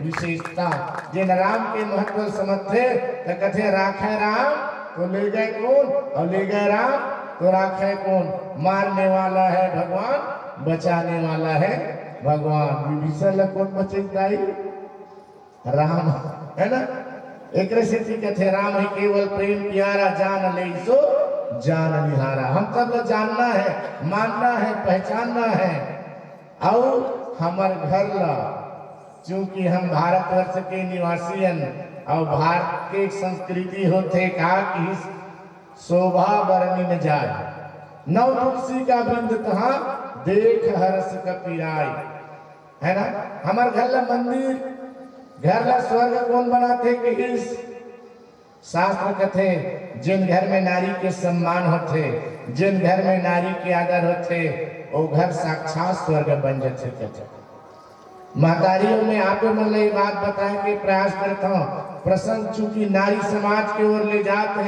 विशेषता, जिन राम के महत्व समझते तो कथे राखे राम तो ले गए कौन, और ले गए राम तो राखे कौन। मारने वाला है भगवान, बचाने वाला है भगवान। विभीषण कौन बचाई, राम है ना। एक से कहते राम ही केवल प्रेम प्यारा जान ले सो जान निहारा। हम सब ला जानना है, मानना है, पहचानना है। और हमार घर ला, चूंकि हम भारतवर्ष के निवासियन और भारत के संस्कृति होते का कि शोभा बरनी न जाए, नौ तुलसी का वृंद तहाँ देख हर्ष कपिराय, है ना। हमार घर ला मंदिर, घर ला स्वर्ग कौन बनाते कि इस शास्त्र कथे जिन घर में नारी के सम्मान होते, जिन घर में नारी के आदर होते, वो घर साक्षात स्वर्ग बन जाते कथे। महतारियों में आपे मन ये बात बताए के प्रयास करता हूँ। प्रसंग चूंकि नारी समाज की ओर ले जाते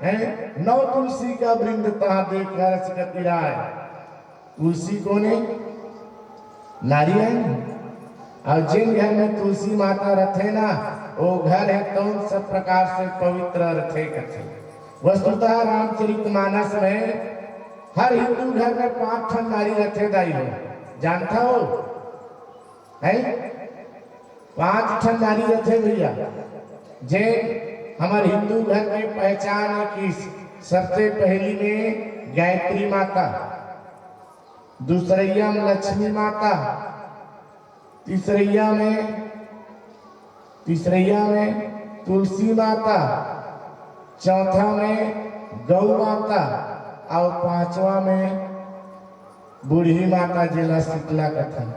हैं, नौ तुलसी का वृंद तहाँ देख हर्ष कपिराय। तुलसी कौन है? नारी है। और जिन घर में तुलसी माता रथे ना, वो घर है तो सब प्रकार से पवित्र रथे कथे। वस्तुतः रामचरितमानस में हर हिंदू घर में 5 ठन नारी रथे दाई हो, जानता हो है? 5 ठन नारी रथे भैया। जे हमारे हिंदू घर की पहचान है कि सबसे पहली में गायत्री माता, दूसरैया में लक्ष्मी माता, तीसरैया में तुलसी माता, चौथा में गौ माता और 5वां में बूढ़ी माता जिला शीतला कथन।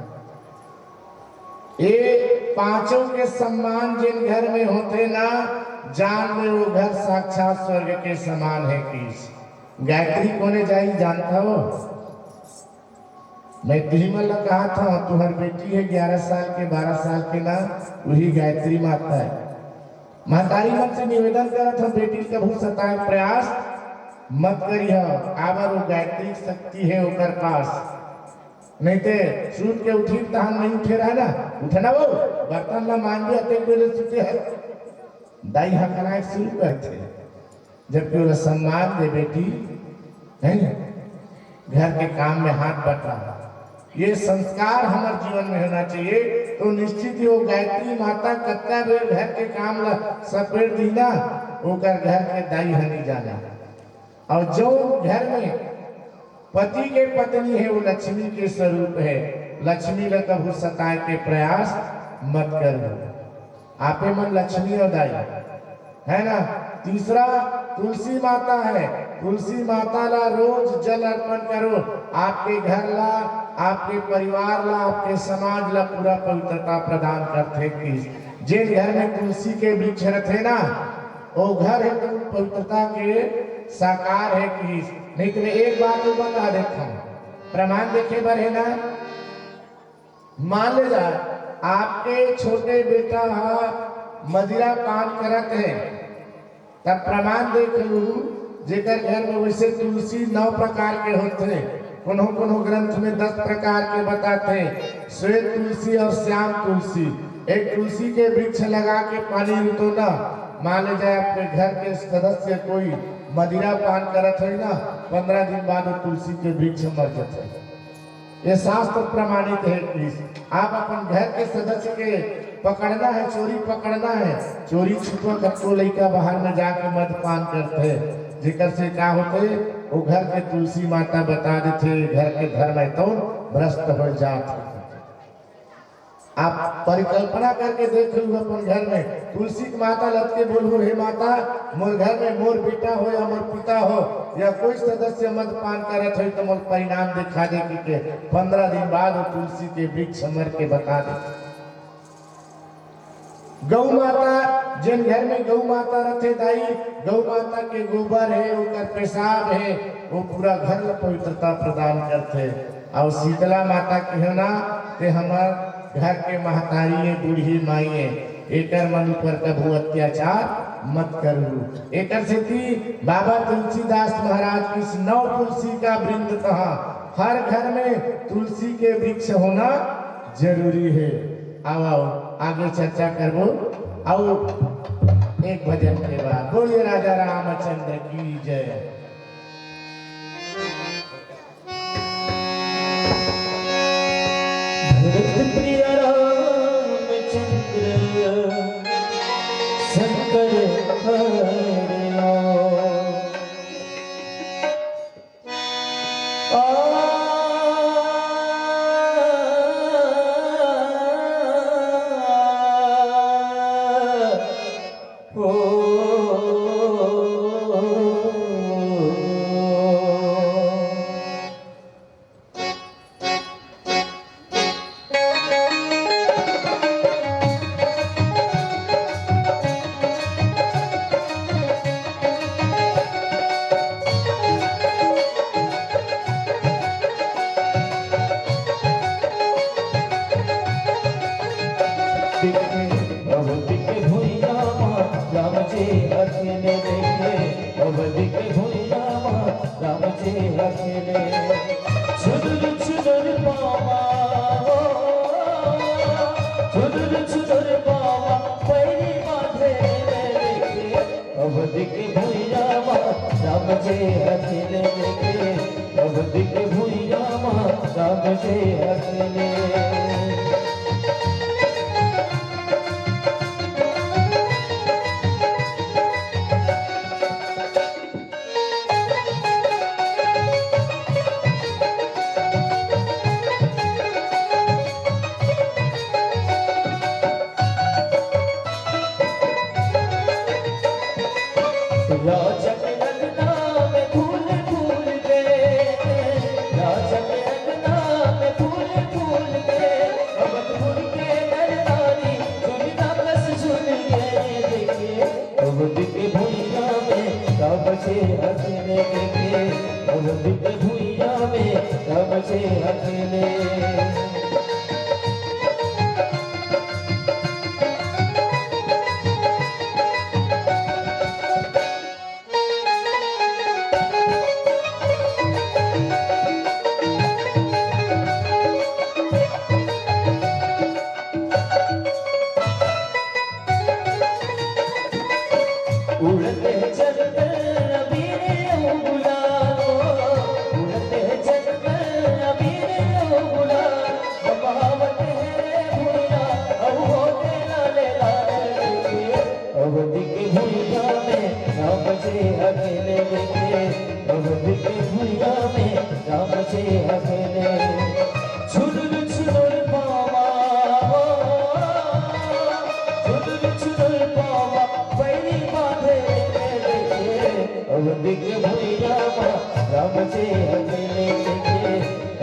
ये 5 के सम्मान जिन घर में होते ना, जान ले वो घर साक्षात स्वर्ग के समान है। कि गायत्री कोने जाई जानता हो? मैं तिहिमल कहा था तुम्हारी बेटी है 11 साल के 12 साल के ना, वही गायत्री माता है। महतारी मन से निवेदन करा था बेटी कभू सताए प्रयास मत करिए, आवर वो गायत्री शक्ति है ओकर पास। नहीं ते सूत के उठी तहां नहीं उठे रहा ना, उठना वो बर्तन ला मान भी अते बेले सुते है दाई हकराए शुरू करते, जबकि वो सम्मान दे बेटी है घर के काम में हाथ बटा। ये संस्कार हमारे जीवन में होना चाहिए। तो निश्चित ही वो गायत्री माता कत्ता बेर घर के काम ला सपेट दी ना, ओकर घर के दाई हनी जाना। और जो घर में पति के पत्नी है वो लक्ष्मी के स्वरूप है। लक्ष्मी ला कभू सताए के प्रयास मत करो। आपे मन लक्ष्मी और दाई है ना। तीसरा तुलसी माता है। तुलसी माता ला रोज जल अर्पण करो। आपके घर ला, आपके परिवार ला, आपके समाज ला पूरा पवित्रता प्रदान करते। कि जिन घर में तुलसी के वृक्ष रहते ना, वो घर है तो पवित्रता के साकार है। कि नहीं तो मैं एक बात तो बता देता हूँ, प्रमाण देखे बर है ना। मान ले जा आपके छोटे बेटा मदिरा पान करत है, तब प्रमाण देख लू जेकर घर में वैसे तुलसी 9 प्रकार के होते। कोनो ग्रंथ में 10 प्रकार के बताते, श्वेत तुलसी और श्याम तुलसी। एक तुलसी के वृक्ष लगा के पानी रुतो ना, मान ले जाए आपके घर के सदस्य कोई मदिरा पान करत है ना, 15 दिन बाद वो तुलसी के वृक्ष मर जाते हैं। ये शास्त्र प्रमाणित है। कि आप अपन घर के सदस्य के पकड़ना है, चोरी पकड़ना है, चोरी छुपा कच्चो लड़का बाहर में जाके मदपान करते हैं, जिकर से क्या होते वो घर के तुलसी माता बता देते घर के घर में तो भ्रष्ट हो जाते। आप परिकल्पना करके देख लो अपन घर में तुलसी की माता लग के बोलो, हे माता मोर घर में मोर बेटा हो या मोर पिता हो या कोई सदस्य मदपान करत हो तो मोर परिणाम दिखा दे कि 15 दिन बाद वो तुलसी के वृक्ष मर के बता दे। गौ माता, जिन घर में गौ माता रखे दाई, गौ माता के गोबर है, उनका पेशाब है, वो पूरा घर में पवित्रता प्रदान करते। और शीतला माता की है ना, ते हमार घर के महतारी है, बूढ़ी माई है, एकर मन पर कभू अत्याचार मत करू। एकर से थी बाबा तुलसीदास महाराज की 9 तुलसी का वृंद कहा। हर घर में तुलसी के वृक्ष होना जरूरी है। आओ आगे चर्चा करबो। आओ एक भजन के बाद बोलिए राजा रामचंद्र की जय। भरत प्रिय रामचंद्र शंकर हरि छुदुर छुदुर पावा हो, छुदुर छुदुर पावा पैरी बांधे लेके अवधि के भुइया माँ राम जे अकेले लेके अवधि के भुइया माँ राम जे अकेले। राजा के अंगना में फूल फूल गए, राजा के अंगना में फूल फूल गए, अवधपुर के नरनारी सुनता कस सुन गए देखे अवधि के भुइया में राम से अकेले देखे अवधि के भुइया में राम से अकेले। उड़ते चलते अबीरे उगुलालो, उड़ते चलते अबीरे उगुलालो, बहावत है भुइया अब होते लाले लाले लेके अवधि के भुइया में राम से अकेले लेके अवधि के भुइया में राम से अकेले। छुदुर छुदुर पावा हो, छुदुर छुदुर पावा पैरी बांधे लेके अवधि के भुइया माँ राम से अकेले लेके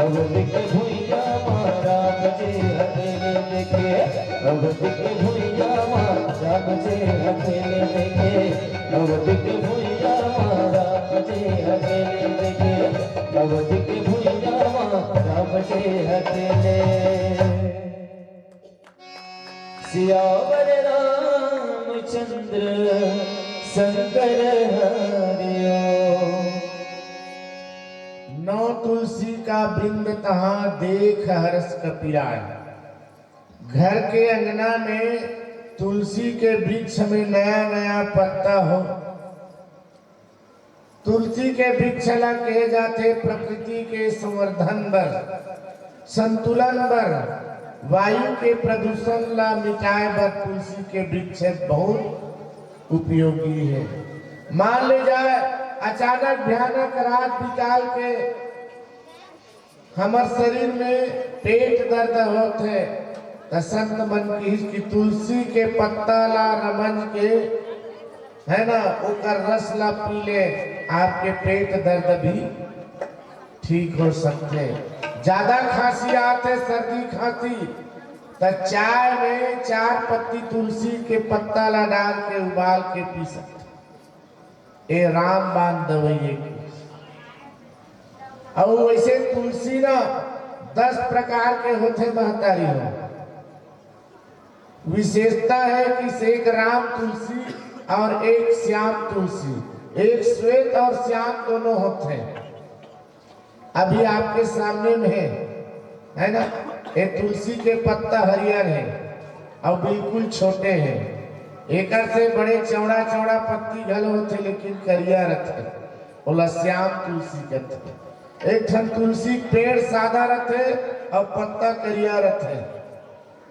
अवधि के भुइया माँ राम से अकेले लेके अवधि के भुइया माँ राम से अकेले लेके अवधि के भुइया माँ राम से अकेले लेके अवधि के भुइया माँ राम से अकेले। सियावर रामचंद्र शंकर हरिओ। नौ तुलसी का वृंद तहाँ देख हर्ष कपिराय। घर के अंगना में तुलसी के वृक्ष में नया नया पत्ता हो। तुलसी के वृक्ष ला कहे जाते प्रकृति के संवर्धन बर, संतुलन बर, वायु के प्रदूषण ला मिटाए बर तुलसी के वृक्ष बहुत उपयोगी है। मान ले जाए अचानक भयानक रात बिताल के हमार शरीर में पेट दर्द होते तो संत मन की तुलसी के पत्ता ला रमन के है ना ओकर रस ला पी ले, आपके पेट दर्द भी ठीक हो सकते। ज्यादा खांसी आते सर्दी खांसी तो चाय में 4 पत्ती तुलसी के पत्ता ला डाल के उबाल के पी सकते। ए रामबाण दवाई की। और वैसे तुलसी ना 10 प्रकार के होते महतारी हो। विशेषता है कि एक राम तुलसी और एक श्याम तुलसी, एक श्वेत और श्याम दोनों होते हैं। अभी आपके सामने में है ना, एक तुलसी के पत्ता हरियर है और बिल्कुल छोटे हैं। एक से बड़े चौड़ा चौड़ा पत्ती घलो होते लेकिन करिया रहते, बोला श्याम तुलसी कहते। एक ठन तुलसी पेड़ सादा रहते और पत्ता करिया रहते।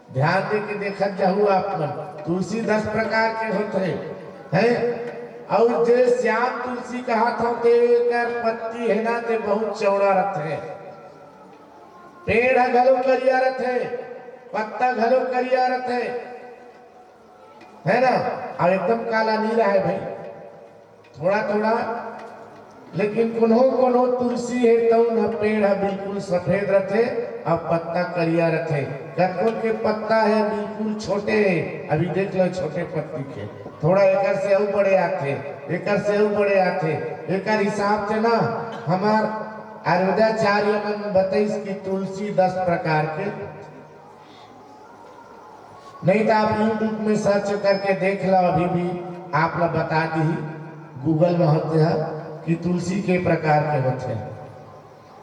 ध्यान दे के देखा जाहू आप मन, तुलसी 10 प्रकार के होते हैं। और जे श्याम तुलसी कहा था तेकर पत्ती है ना ते बहुत चौड़ा रहते, पेड़ घलो करिया रहते, पत्ता घलो करिया रहते है ना। और एकदम काला नहीं रहा है भाई, थोड़ा थोड़ा। लेकिन कोनो तुलसी है तो न पेड़ है बिल्कुल सफेद रहते और पत्ता करिया रहते। कटकों के पत्ता है बिल्कुल छोटे है, अभी देख लो छोटे पत्ती के, थोड़ा एकर से और बड़े आते, एकर से और बड़े आते। एकर हिसाब से ना हमार आयुर्वेदाचार्य मन बताइस कि तुलसी 10 प्रकार के। नहीं तो आप यूट्यूब में सर्च करके देख लो, अभी भी आप लोग बता दी गूगल में होते हैं कि तुलसी के प्रकार के होते हैं।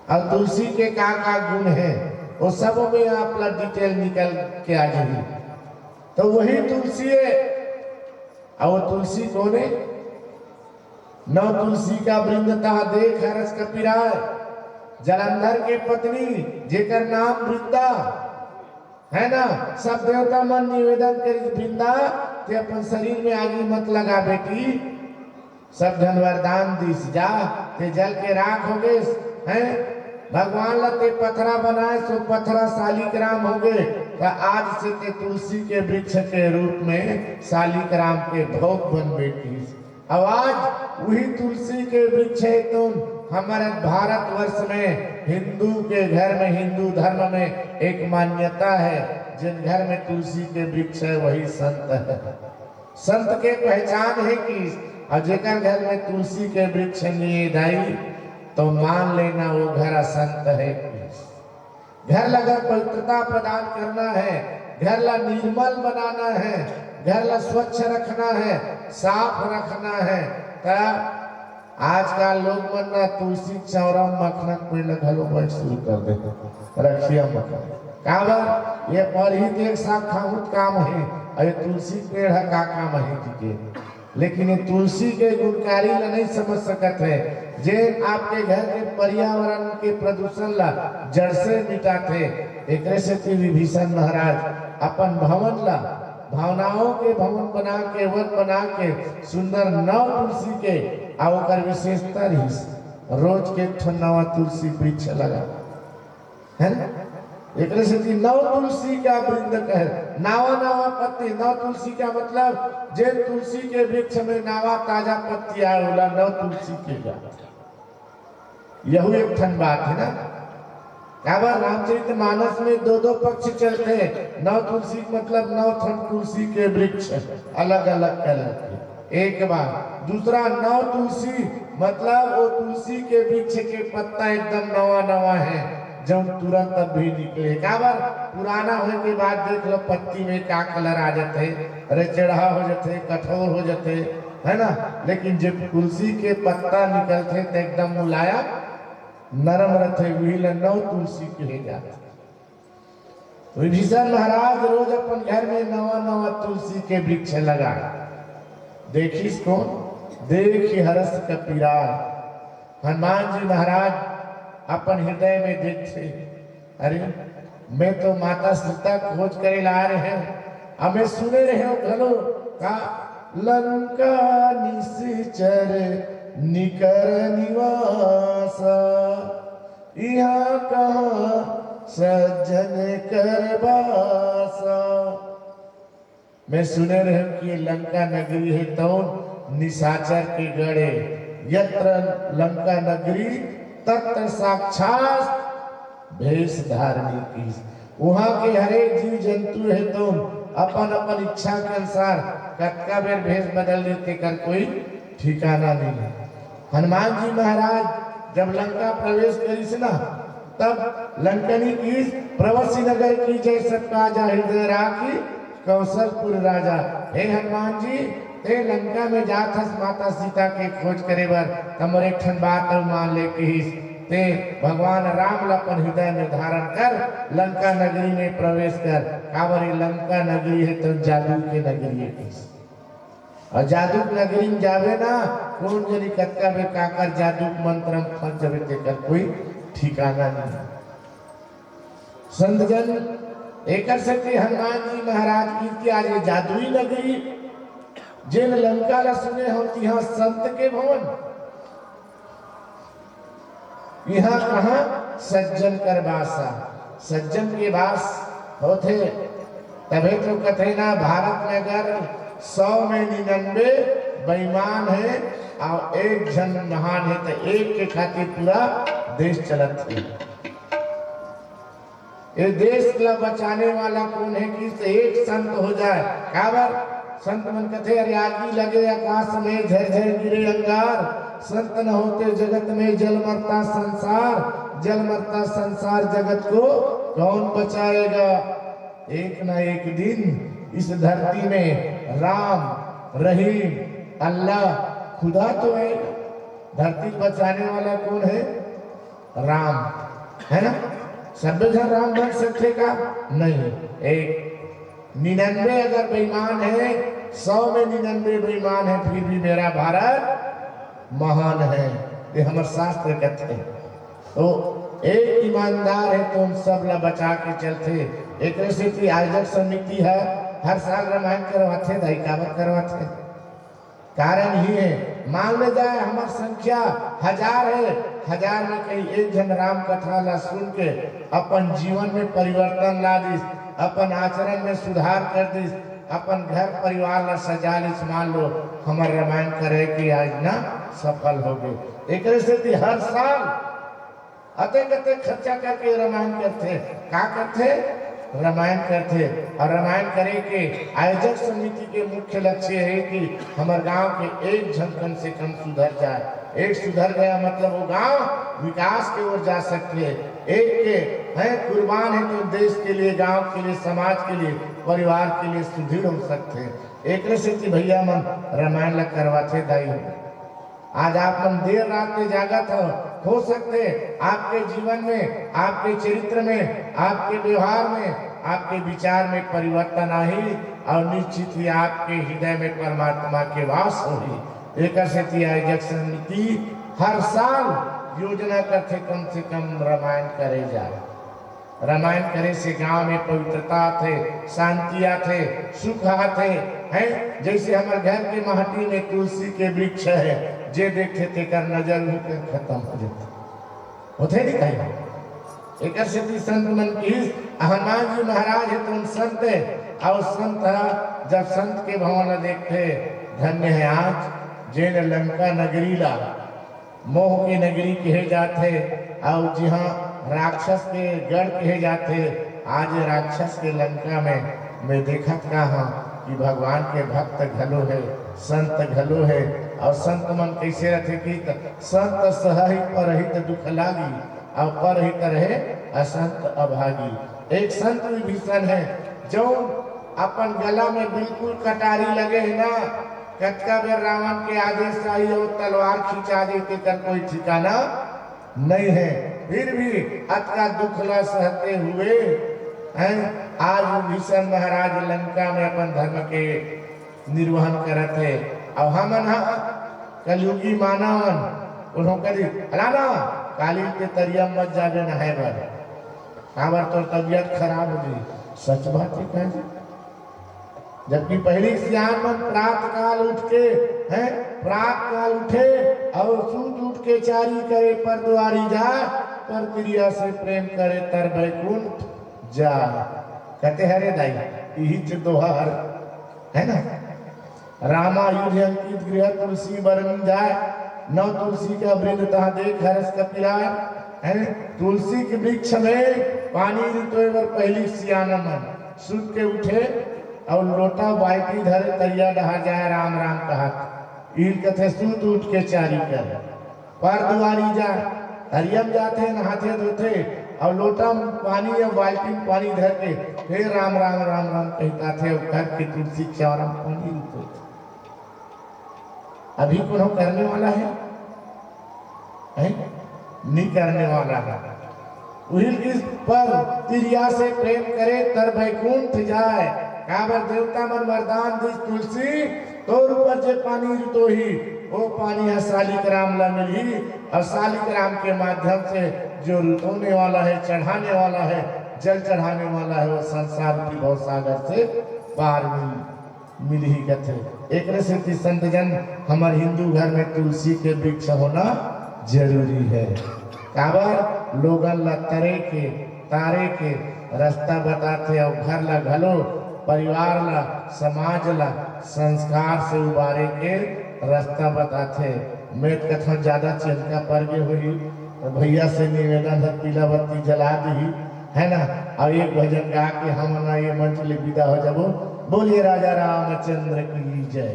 और तुलसी के का गुण है वो सब में आप डिटेल निकल के आ जाएगी। तो वही तुलसी है। और वो तुलसी कौन है? नौ तुलसी का वृंदता देख हरस कपिराय, जलंधर के पत्नी जेकर नाम वृंदा है ना। सब देवता मन निवेदन करी वृंदा ते अपन शरीर में आगी मत लगा बेटी, सब धन वरदान दिस जा ते जल के राख हो गए हैं। भगवान लते पथरा बनाए सो पथरा शालिग्राम हो गए। तो आज से ते तुलसी के वृक्ष के रूप में शालिग्राम के भोग बन बेटी। अब आज वही तुलसी के वृक्ष है। तुम हमारे भारतवर्ष में हिंदू के घर में, हिंदू धर्म में एक मान्यता है, जिन घर में तुलसी के वृक्ष है वही संत है। संत के पहचान है कि और जेकर घर में तुलसी के वृक्ष नहीं दाई तो मान लेना वो घर असंत है। घर लगा पवित्रता प्रदान करना है, घर ला निर्मल बनाना है, घर ला स्वच्छ रखना है, साफ रखना है। तब आजकल लोग मन ना तुलसी चौरा मखना पेड़ घलो बैठ शुरू कर देते रखिया मखना काबर ये पर ही एक साथ खाहुत काम है। अरे तुलसी पेड़ है का काम है के, लेकिन ये तुलसी के गुणकारी ला नहीं समझ सकत है। जे आपके घर के पर्यावरण के प्रदूषण ला जड़ से मिटाते। एक से विभीषण महाराज अपन भवन ला भावनाओं के भवन बना के वन बना के सुंदर नव तुलसी के और विशेषता रही रोज के नवा तुलसी वृक्ष लगा है ना। एक नव तुलसी का वृंद कहे नावा नावा पत्ती। नव तुलसी का मतलब जे तुलसी के वृक्ष में नावा ताजा पत्ती आए बोला नव तुलसी के जा। यही एक ठन बात है ना। काबर रामचरितमानस में दो दो पक्ष चलते हैं। नव तुलसी मतलब नव ठन तुलसी के वृक्ष अलग अलग कलर के एक बार। दूसरा नव तुलसी मतलब वो तुलसी के वृक्ष के पत्ता एकदम नवा नवा है जब तुरंत अभी निकले। काबर पुराना होने के बाद देख लो पत्ती में का कलर आ जाते, अरे चढ़ा हो जाते, कठोर हो जाते है ना। लेकिन जब तुलसी के पत्ता निकलते तो एकदम मुलायम नरम रहते। वही नव तुलसी कहे जाते। विभीषण महाराज रोज अपन घर में नवा नवा तुलसी के वृक्ष लगा। देखिस कौन? देखी हरस कपिराय। हनुमान जी महाराज अपन हृदय में देखते, अरे मैं तो माता सीता खोज करे ला रहे हैं। हमें सुने रहे हो घलो का लंका निश्चर निकर निवास, यहाँ कहाँ सज्जन कर बासा। मैं सुने रहे कि ये लंका नगरी है तो निशाचर के गढ़े। यत्र लंका नगरी तत्र साक्षात भेष धारणी की। वहाँ के हरे जीव जंतु है तो अपन अपन इच्छा के अनुसार कतका बेर भेष बदल देते कर कोई ठिकाना नहीं है। हनुमान जी महाराज जब लंका प्रवेश करी से ना तब लंकनी की प्रवसी नगर की जय सबका जा हृदय राखी कौशलपुर राजा। हे हनुमान जी ते लंका में जात हस माता सीता के खोज करे बर तमर एक ठन बात मान ले के ते भगवान राम लपन हृदय में धारण कर लंका नगरी में प्रवेश कर। काबर लंका नगरी है तो जादू के नगरी है। और जादू नगरी में जावे ना कौन जनी कतका बे काकर जादू मंत्र फंस जावे तेकर कोई ठिकाना नहीं। संत जन एकर से हनुमान जी महाराज की आज ये जादुई नगरी जिन लंका ला सुने होती यहाँ संत के भवन, यहाँ कहा सज्जन कर बासा। सज्जन के वास होते तभी तो कहते ना भारत में अगर 100 में 99 बेईमान है और एक जन महान है तो एक के खातिर पूरा देश चलत है। ये देश को बचाने वाला कौन है कि एक संत हो जाए। काबर संत मन कथे अरे आगी लगे आकाश में झरझर गिरे अंगार, संत न होते जगत में जल मरता संसार, जल मरता संसार जगत को कौन बचाएगा। एक ना एक दिन इस धरती में राम रहीम अल्लाह खुदा तो है। धरती बचाने वाला कौन है? राम, है ना? सब जन राम बन सकते का नहीं। एक 99 अगर बेईमान है, 100 में 99 बेईमान है, फिर भी मेरा भारत महान है, ये हमारे शास्त्र कहते हैं। तो एक ईमानदार है तो हम सब ला बचा के चलते। एक रेसिपी आयोजक समिति है, हर साल रामायण करवाते, दहिकावत करवाते। कारण ही है, मान ले जाए हमारी संख्या 1000 है, 1000 में कहीं एक जन राम कथा ला सुन के अपन जीवन में परिवर्तन ला दिस, अपन आचरण में सुधार कर दिस, अपन घर परिवार ला सजा लिस, मान लो हमारे रामायण करे कि आज ना सफल हो गए। एक से हर साल अते कते खर्चा करके रामायण करते, क्या करते? रामायण करते। और रामायण करे के आयोजक समिति के मुख्य लक्ष्य है कि हमारे गांव के एक जन कम से कम सुधर जाए। एक सुधर गया मतलब वो गांव विकास की ओर जा सकते हैं। एक के हैं कुर्बान है तो देश के लिए, गांव के लिए, समाज के लिए, परिवार के लिए सुदृढ़ हो सकते हैं। एक से भैया मन रामायण लग करवाते दाई। आज आप मन देर रात में जागत हो सकते आपके जीवन में, आपके चरित्र में, आपके व्यवहार में, आपके विचार में परिवर्तन आई और निश्चित ही आपके हृदय में परमात्मा के वास होगी। एक आयोजक समिति हर साल योजना करते कम से कम रामायण करे जाए। रामायण करे से गांव में पवित्रता थे, शांति आते, सुख आते हैं। जैसे हमारे घर के महटी में तुलसी के वृक्ष है, जे देखते थे कर नजर भी खत्म हो जाते होते नहीं कहीं। एक संत मन की हनुमान जी महाराज है तो उन संत है, और संत जब संत के भवन देखते धन्य है आज जेन लंका नगरी ला मोह की नगरी कहे जाते, और जहाँ राक्षस के गढ़ कहे जाते, आज राक्षस के लंका में मैं देखत कहा कि भगवान के भक्त घलो है, संत घलो है। और संत मन कैसे रहते कि संत सहहि परहित दुख लागी, और परहित रहे असंत अभागी। एक संत विभीषण है जो अपन गला में बिल्कुल कटारी लगे है ना, कटका बेर रावण के आदेश आई और तलवार खिंचा देते कर कोई ठिकाना नहीं है, फिर भी अतका दुखला सहते हुए हैं आज विभीषण महाराज लंका में अपन धर्म के निर्वहन करत है। और हमन कलयुगी मानवन उन्हों करी अलाना काली के तरिया मत जावे नहाए बर, हमार तो तबियत खराब हो गई। सच बात है कह, जबकि पहली सियान मन प्रात काल उठ के हैं, प्रात काल उठे और सूत उठ के चारी करे पर द्वारी जा, पर क्रिया से प्रेम करे तर बैकुंठ जा। कहते हरे दाई यही दोहर है ना, रामा युद्ध अंकित गृह तुलसी बरन जाए, नौ तुलसी का वृंद तहाँ देख हरस कपिलाए है। तुलसी के वृक्ष में पानी रितोए बर पहली सियाना मन सुत के उठे और लोटा बाल्टी धरे तरिया डहा जाए राम राम कहत, इन कथे सूत उठ के चारी कर पर दुआरी जा, हरियम जाते नहाते धोते और लोटा पानी या बाल्टी में पानी धर के फिर राम राम राम राम कहता थे और घर के तुलसी चौरा पानी रितोए। अभी कौन करने वाला है? नहीं करने वाला है। इस पर तिरिया से प्रेम करे तर बैकुंठ जाए, काबर देवता मन वरदान दिस तुलसी तोर ऊपर जे पानी तो ही वो पानी है शालिक राम ला मिली, और शालिक राम के माध्यम से जो रुतोने वाला है, चढ़ाने वाला है, जल चढ़ाने वाला है, वो संसार की भव सागर से पार मिल ही कथे। एक से संत जन हमारे हिंदू घर में तुलसी के वृक्ष होना जरूरी है। काबर लोगन ला तरे के तारे के रास्ता बताते, और घर ला घलो परिवार ला समाज ला संस्कार से उबारे के रास्ता बताते। मैं कथा ज्यादा चिंता पड़ गई हुई तो भैया से निवेदन है पीला बत्ती जला दी है ना, और एक भजन गा के हम ना ये मंच ले विदा हो जाबो। बोलिए राजा रामचंद्र की जय।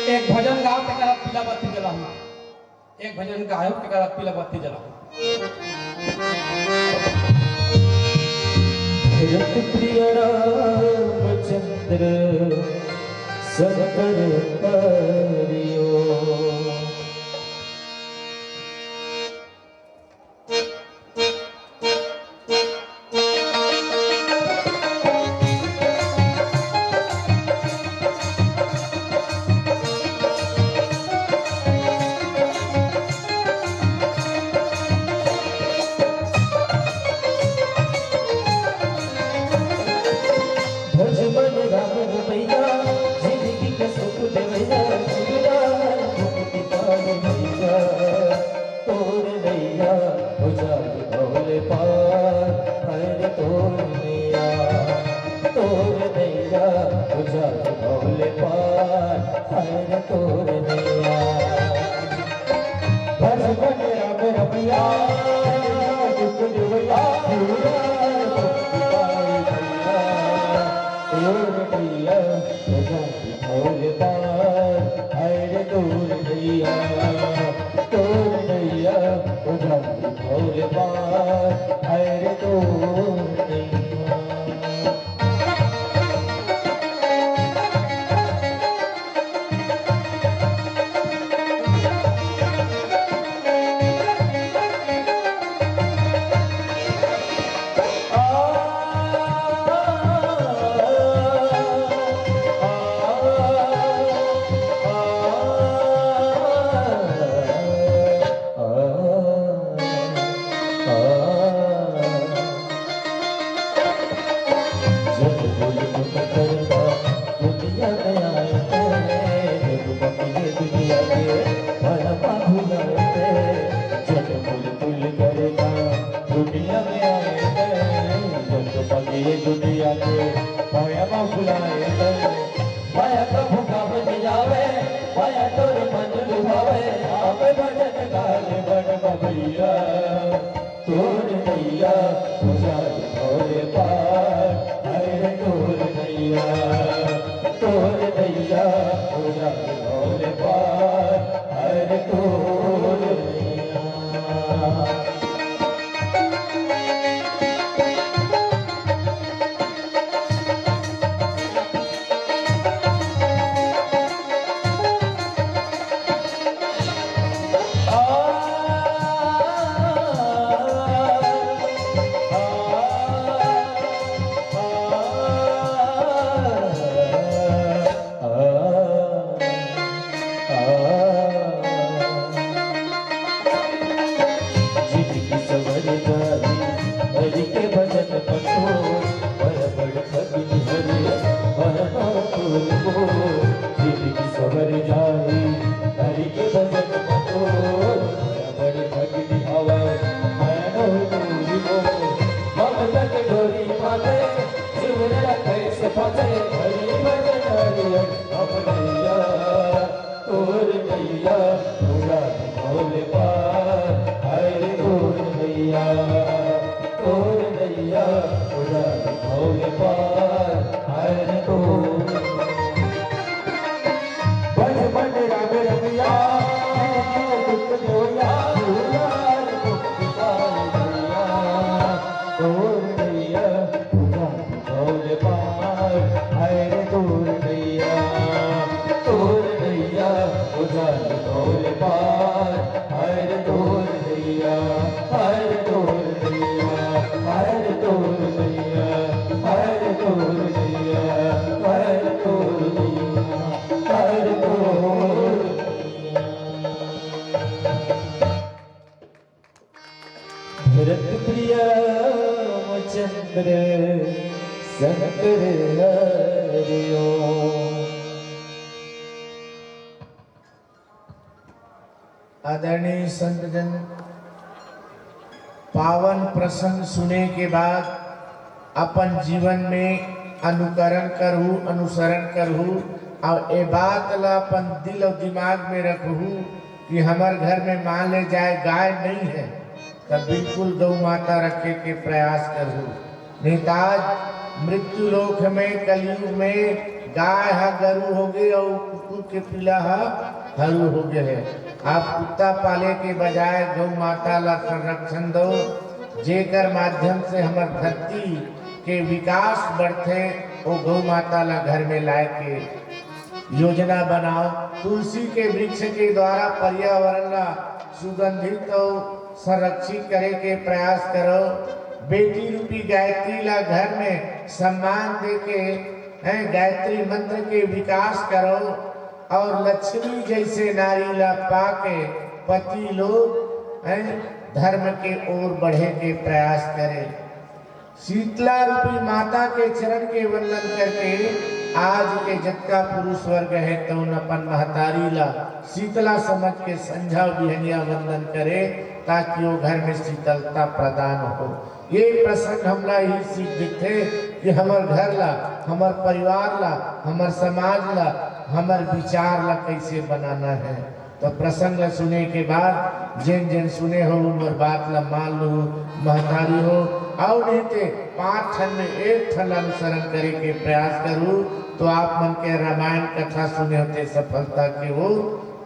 एक भजन गाओ के तरफ पीला बत्ती जलाऊं, एक भजन गाओ के तरफ पीला बत्ती जलाऊं। भरत प्रिय रामचंद्र सकर करियो, हो जाए भोले पार हर तोर नैया तोर नैया हो जाए भोले पार हर तोर नैया भज भज राम रमैया दुख दुवैया तोर नैया हो जाए भोले पार हर तोर नैया तोर नैया हो जाए भोले पार हर तोर नैया दुनिया में आए ये दुनिया के माया बुलाए माया का भूखा बन जावे माया तोरे मन लुभावे आप भजन गाले बन बबैया तोर नैया हो जाए भोले पार हरे तोर नैया हो जाए भोले पार हरे तोर नैया हरि के भजन पठो बड़ बड़ भगनि हरे बड़ को जिंदगी सवर जाई हरि के भजन पठो बड़ भगनि हवा मानो को ममता के डोरी पाले जीवन रखे से फसे हरि भजन हरि अपनैया तोर नैया पूरा भोले पार हरि तोर नैया तोर नैया पूरा भोले पार हर तोर बन बन राम रमैया दुख जोया तोर नैया पूरा भोले पार हर तोर नैया पूरा भोले पार हर तोर नैया हर तोर नैया हर तोर नैया हर तोर नैया हर तोर नैया हर तोर भरत प्रिय चंद्र शंकर हरिओ आदरणीय संतजन पावन प्रसंग सुने के बाद अपन जीवन में अनुकरण करहु अनुसरण करहु और ये बात ला अपन दिल और दिमाग में रखहु कि हमार घर में मान ले जाए गाय नहीं है तब बिल्कुल गौ माता रखे के प्रयास करहु। नेताज मृत्यु लोक में कलयुग में गाय है गरु हो गए और कुकुर के पीला है हरू हो गए है। आप कुत्ता पाले के बजाय गौ माता ला संरक्षण दो जेकर माध्यम से हमार धरती के विकास बढ़ते वो गौ माता ला घर में लाए के योजना बनाओ। तुलसी के वृक्ष के द्वारा पर्यावरण ला सुगंधित और संरक्षित करे के प्रयास करो। बेटी रूपी गायत्री ला घर में सम्मान दे के गायत्री मंत्र के विकास करो और लक्ष्मी जैसे नारी ला पाके पति लोग धर्म के ओर बढ़े के प्रयास करें। शीतला रूपी माता के चरण के वंदन करके आज के जगता पुरुष वर्ग है तो अपन महतारी ला शीतला समझ के संझा बिहनिया वंदन करे ताकि वो घर में शीतलता प्रदान हो। ये प्रसंग हमला ही सीख दिखे कि हमार घर ला, हमार परिवार ला, हमार समाज ला, हमार विचार ला कैसे बनाना है। तो प्रसंग सुने के बाद जिन जिन सुने हो उमर बात ला मान लो, महतारी हो और नहीं ते 5 ठन में 1 ठन अनुसरण करे के प्रयास करूँ तो आप मन के रामायण कथा सुने होते सफलता के वो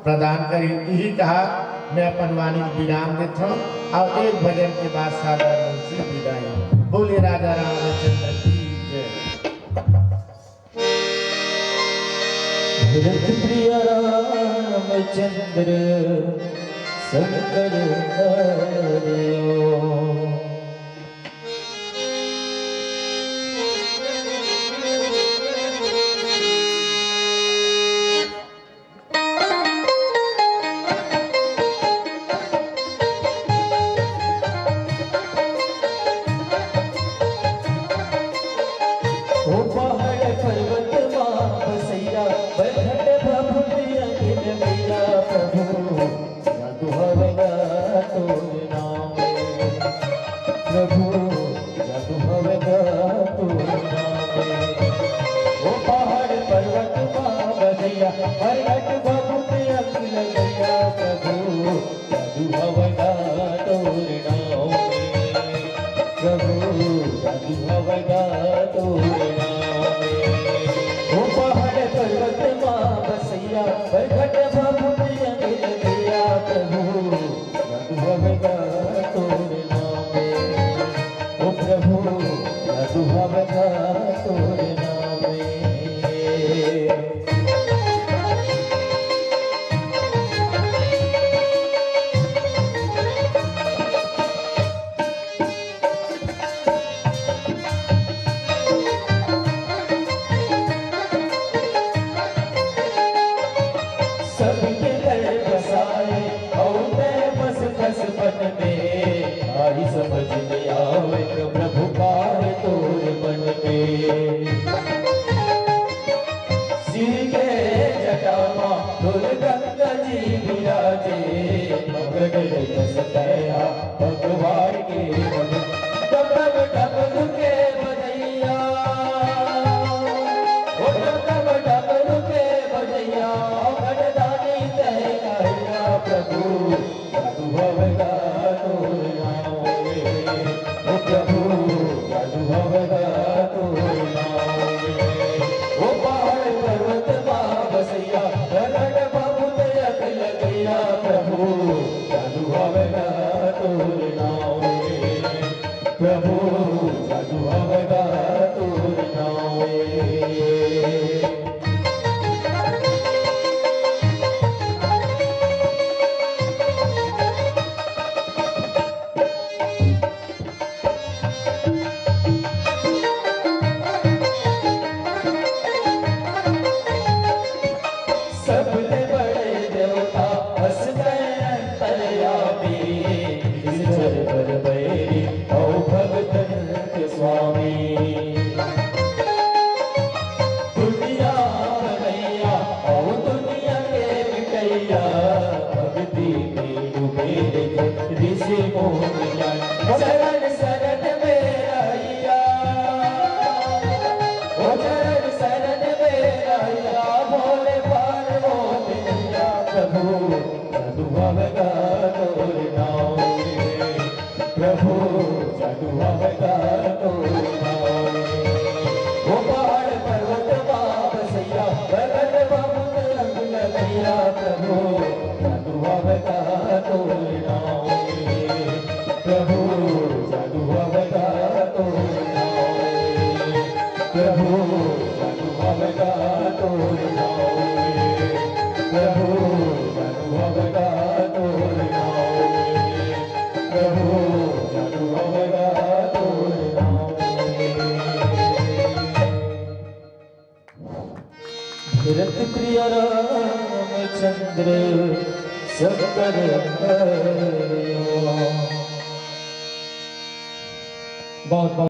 प्रदान करी। यही कहा मैं अपन वाणी विराम देता हूँ और एक भजन के बाद साधारण से विदाई। बोले राजा रामचंद्र की जय। भरत प्रिय रामचंद्र शंकर हरिओ। पहाड़ पर्वत मां बसैया बैठट भभूति अखिल मैया प्रभु जादू हवगा तोर नाम प्रभु जादू हवगा तोर नाम। ओ पहाड़ पर्वत मां बसैया बैठट भभूति अखिल मैया प्रभु जादू हवगा तोर नाम प्रभु जादू हवगा तोर बरघट भभूति अखिल मैया प्रभु जादू हवगा तोर नाम ओ प्रभु जादू हवगा तोर नाम। सबके घर बसाए और बस खस बन में आई समझ में आवे प्रभु पार तोर बन में। सिर के जटामा ढोल गंगा जी विराजे मगन रस दया भगवान के डब डब के बजैया ओ डब डब के बजैया प्रभु जादू हवगा तोर नाम ओ प्रभु जादू हवगा तोर नाम। ओ पहाड़ पर्वत मां बसैया बरघट भभूति अखिल मैया प्रभु जादू हवगा तोर नाम प्रभु जादू हवगा तोर नाम। सबले बड़े देवता हंस गए अंतर्यामी इस जल पर बैरी औ भगतन के स्वामी। दुनिया बनैया औ दुनिया के मिटैया भक्ति में डूबे ऋषि मोहिया शरण शरण में रहिया ओ शरण शरण में रहिया भोले प्रभु जादू हवगा तोर नाम प्रभु जादू हवगा तोर नाम। ओ पहाड़ पर्वत मां बसैया बरघट भभूति अखिल मैया प्रभु जादू हवगा तोर नाम प्रभु जादू हवगा तोर नाम प्रभु जादू हवगा तोर नाम प्रभु जादू हवगा तोर नाम प्रभु जादू हवगा तोर नाम। भरत प्रिय रामचंद्र शंकर हरिओ। बहुत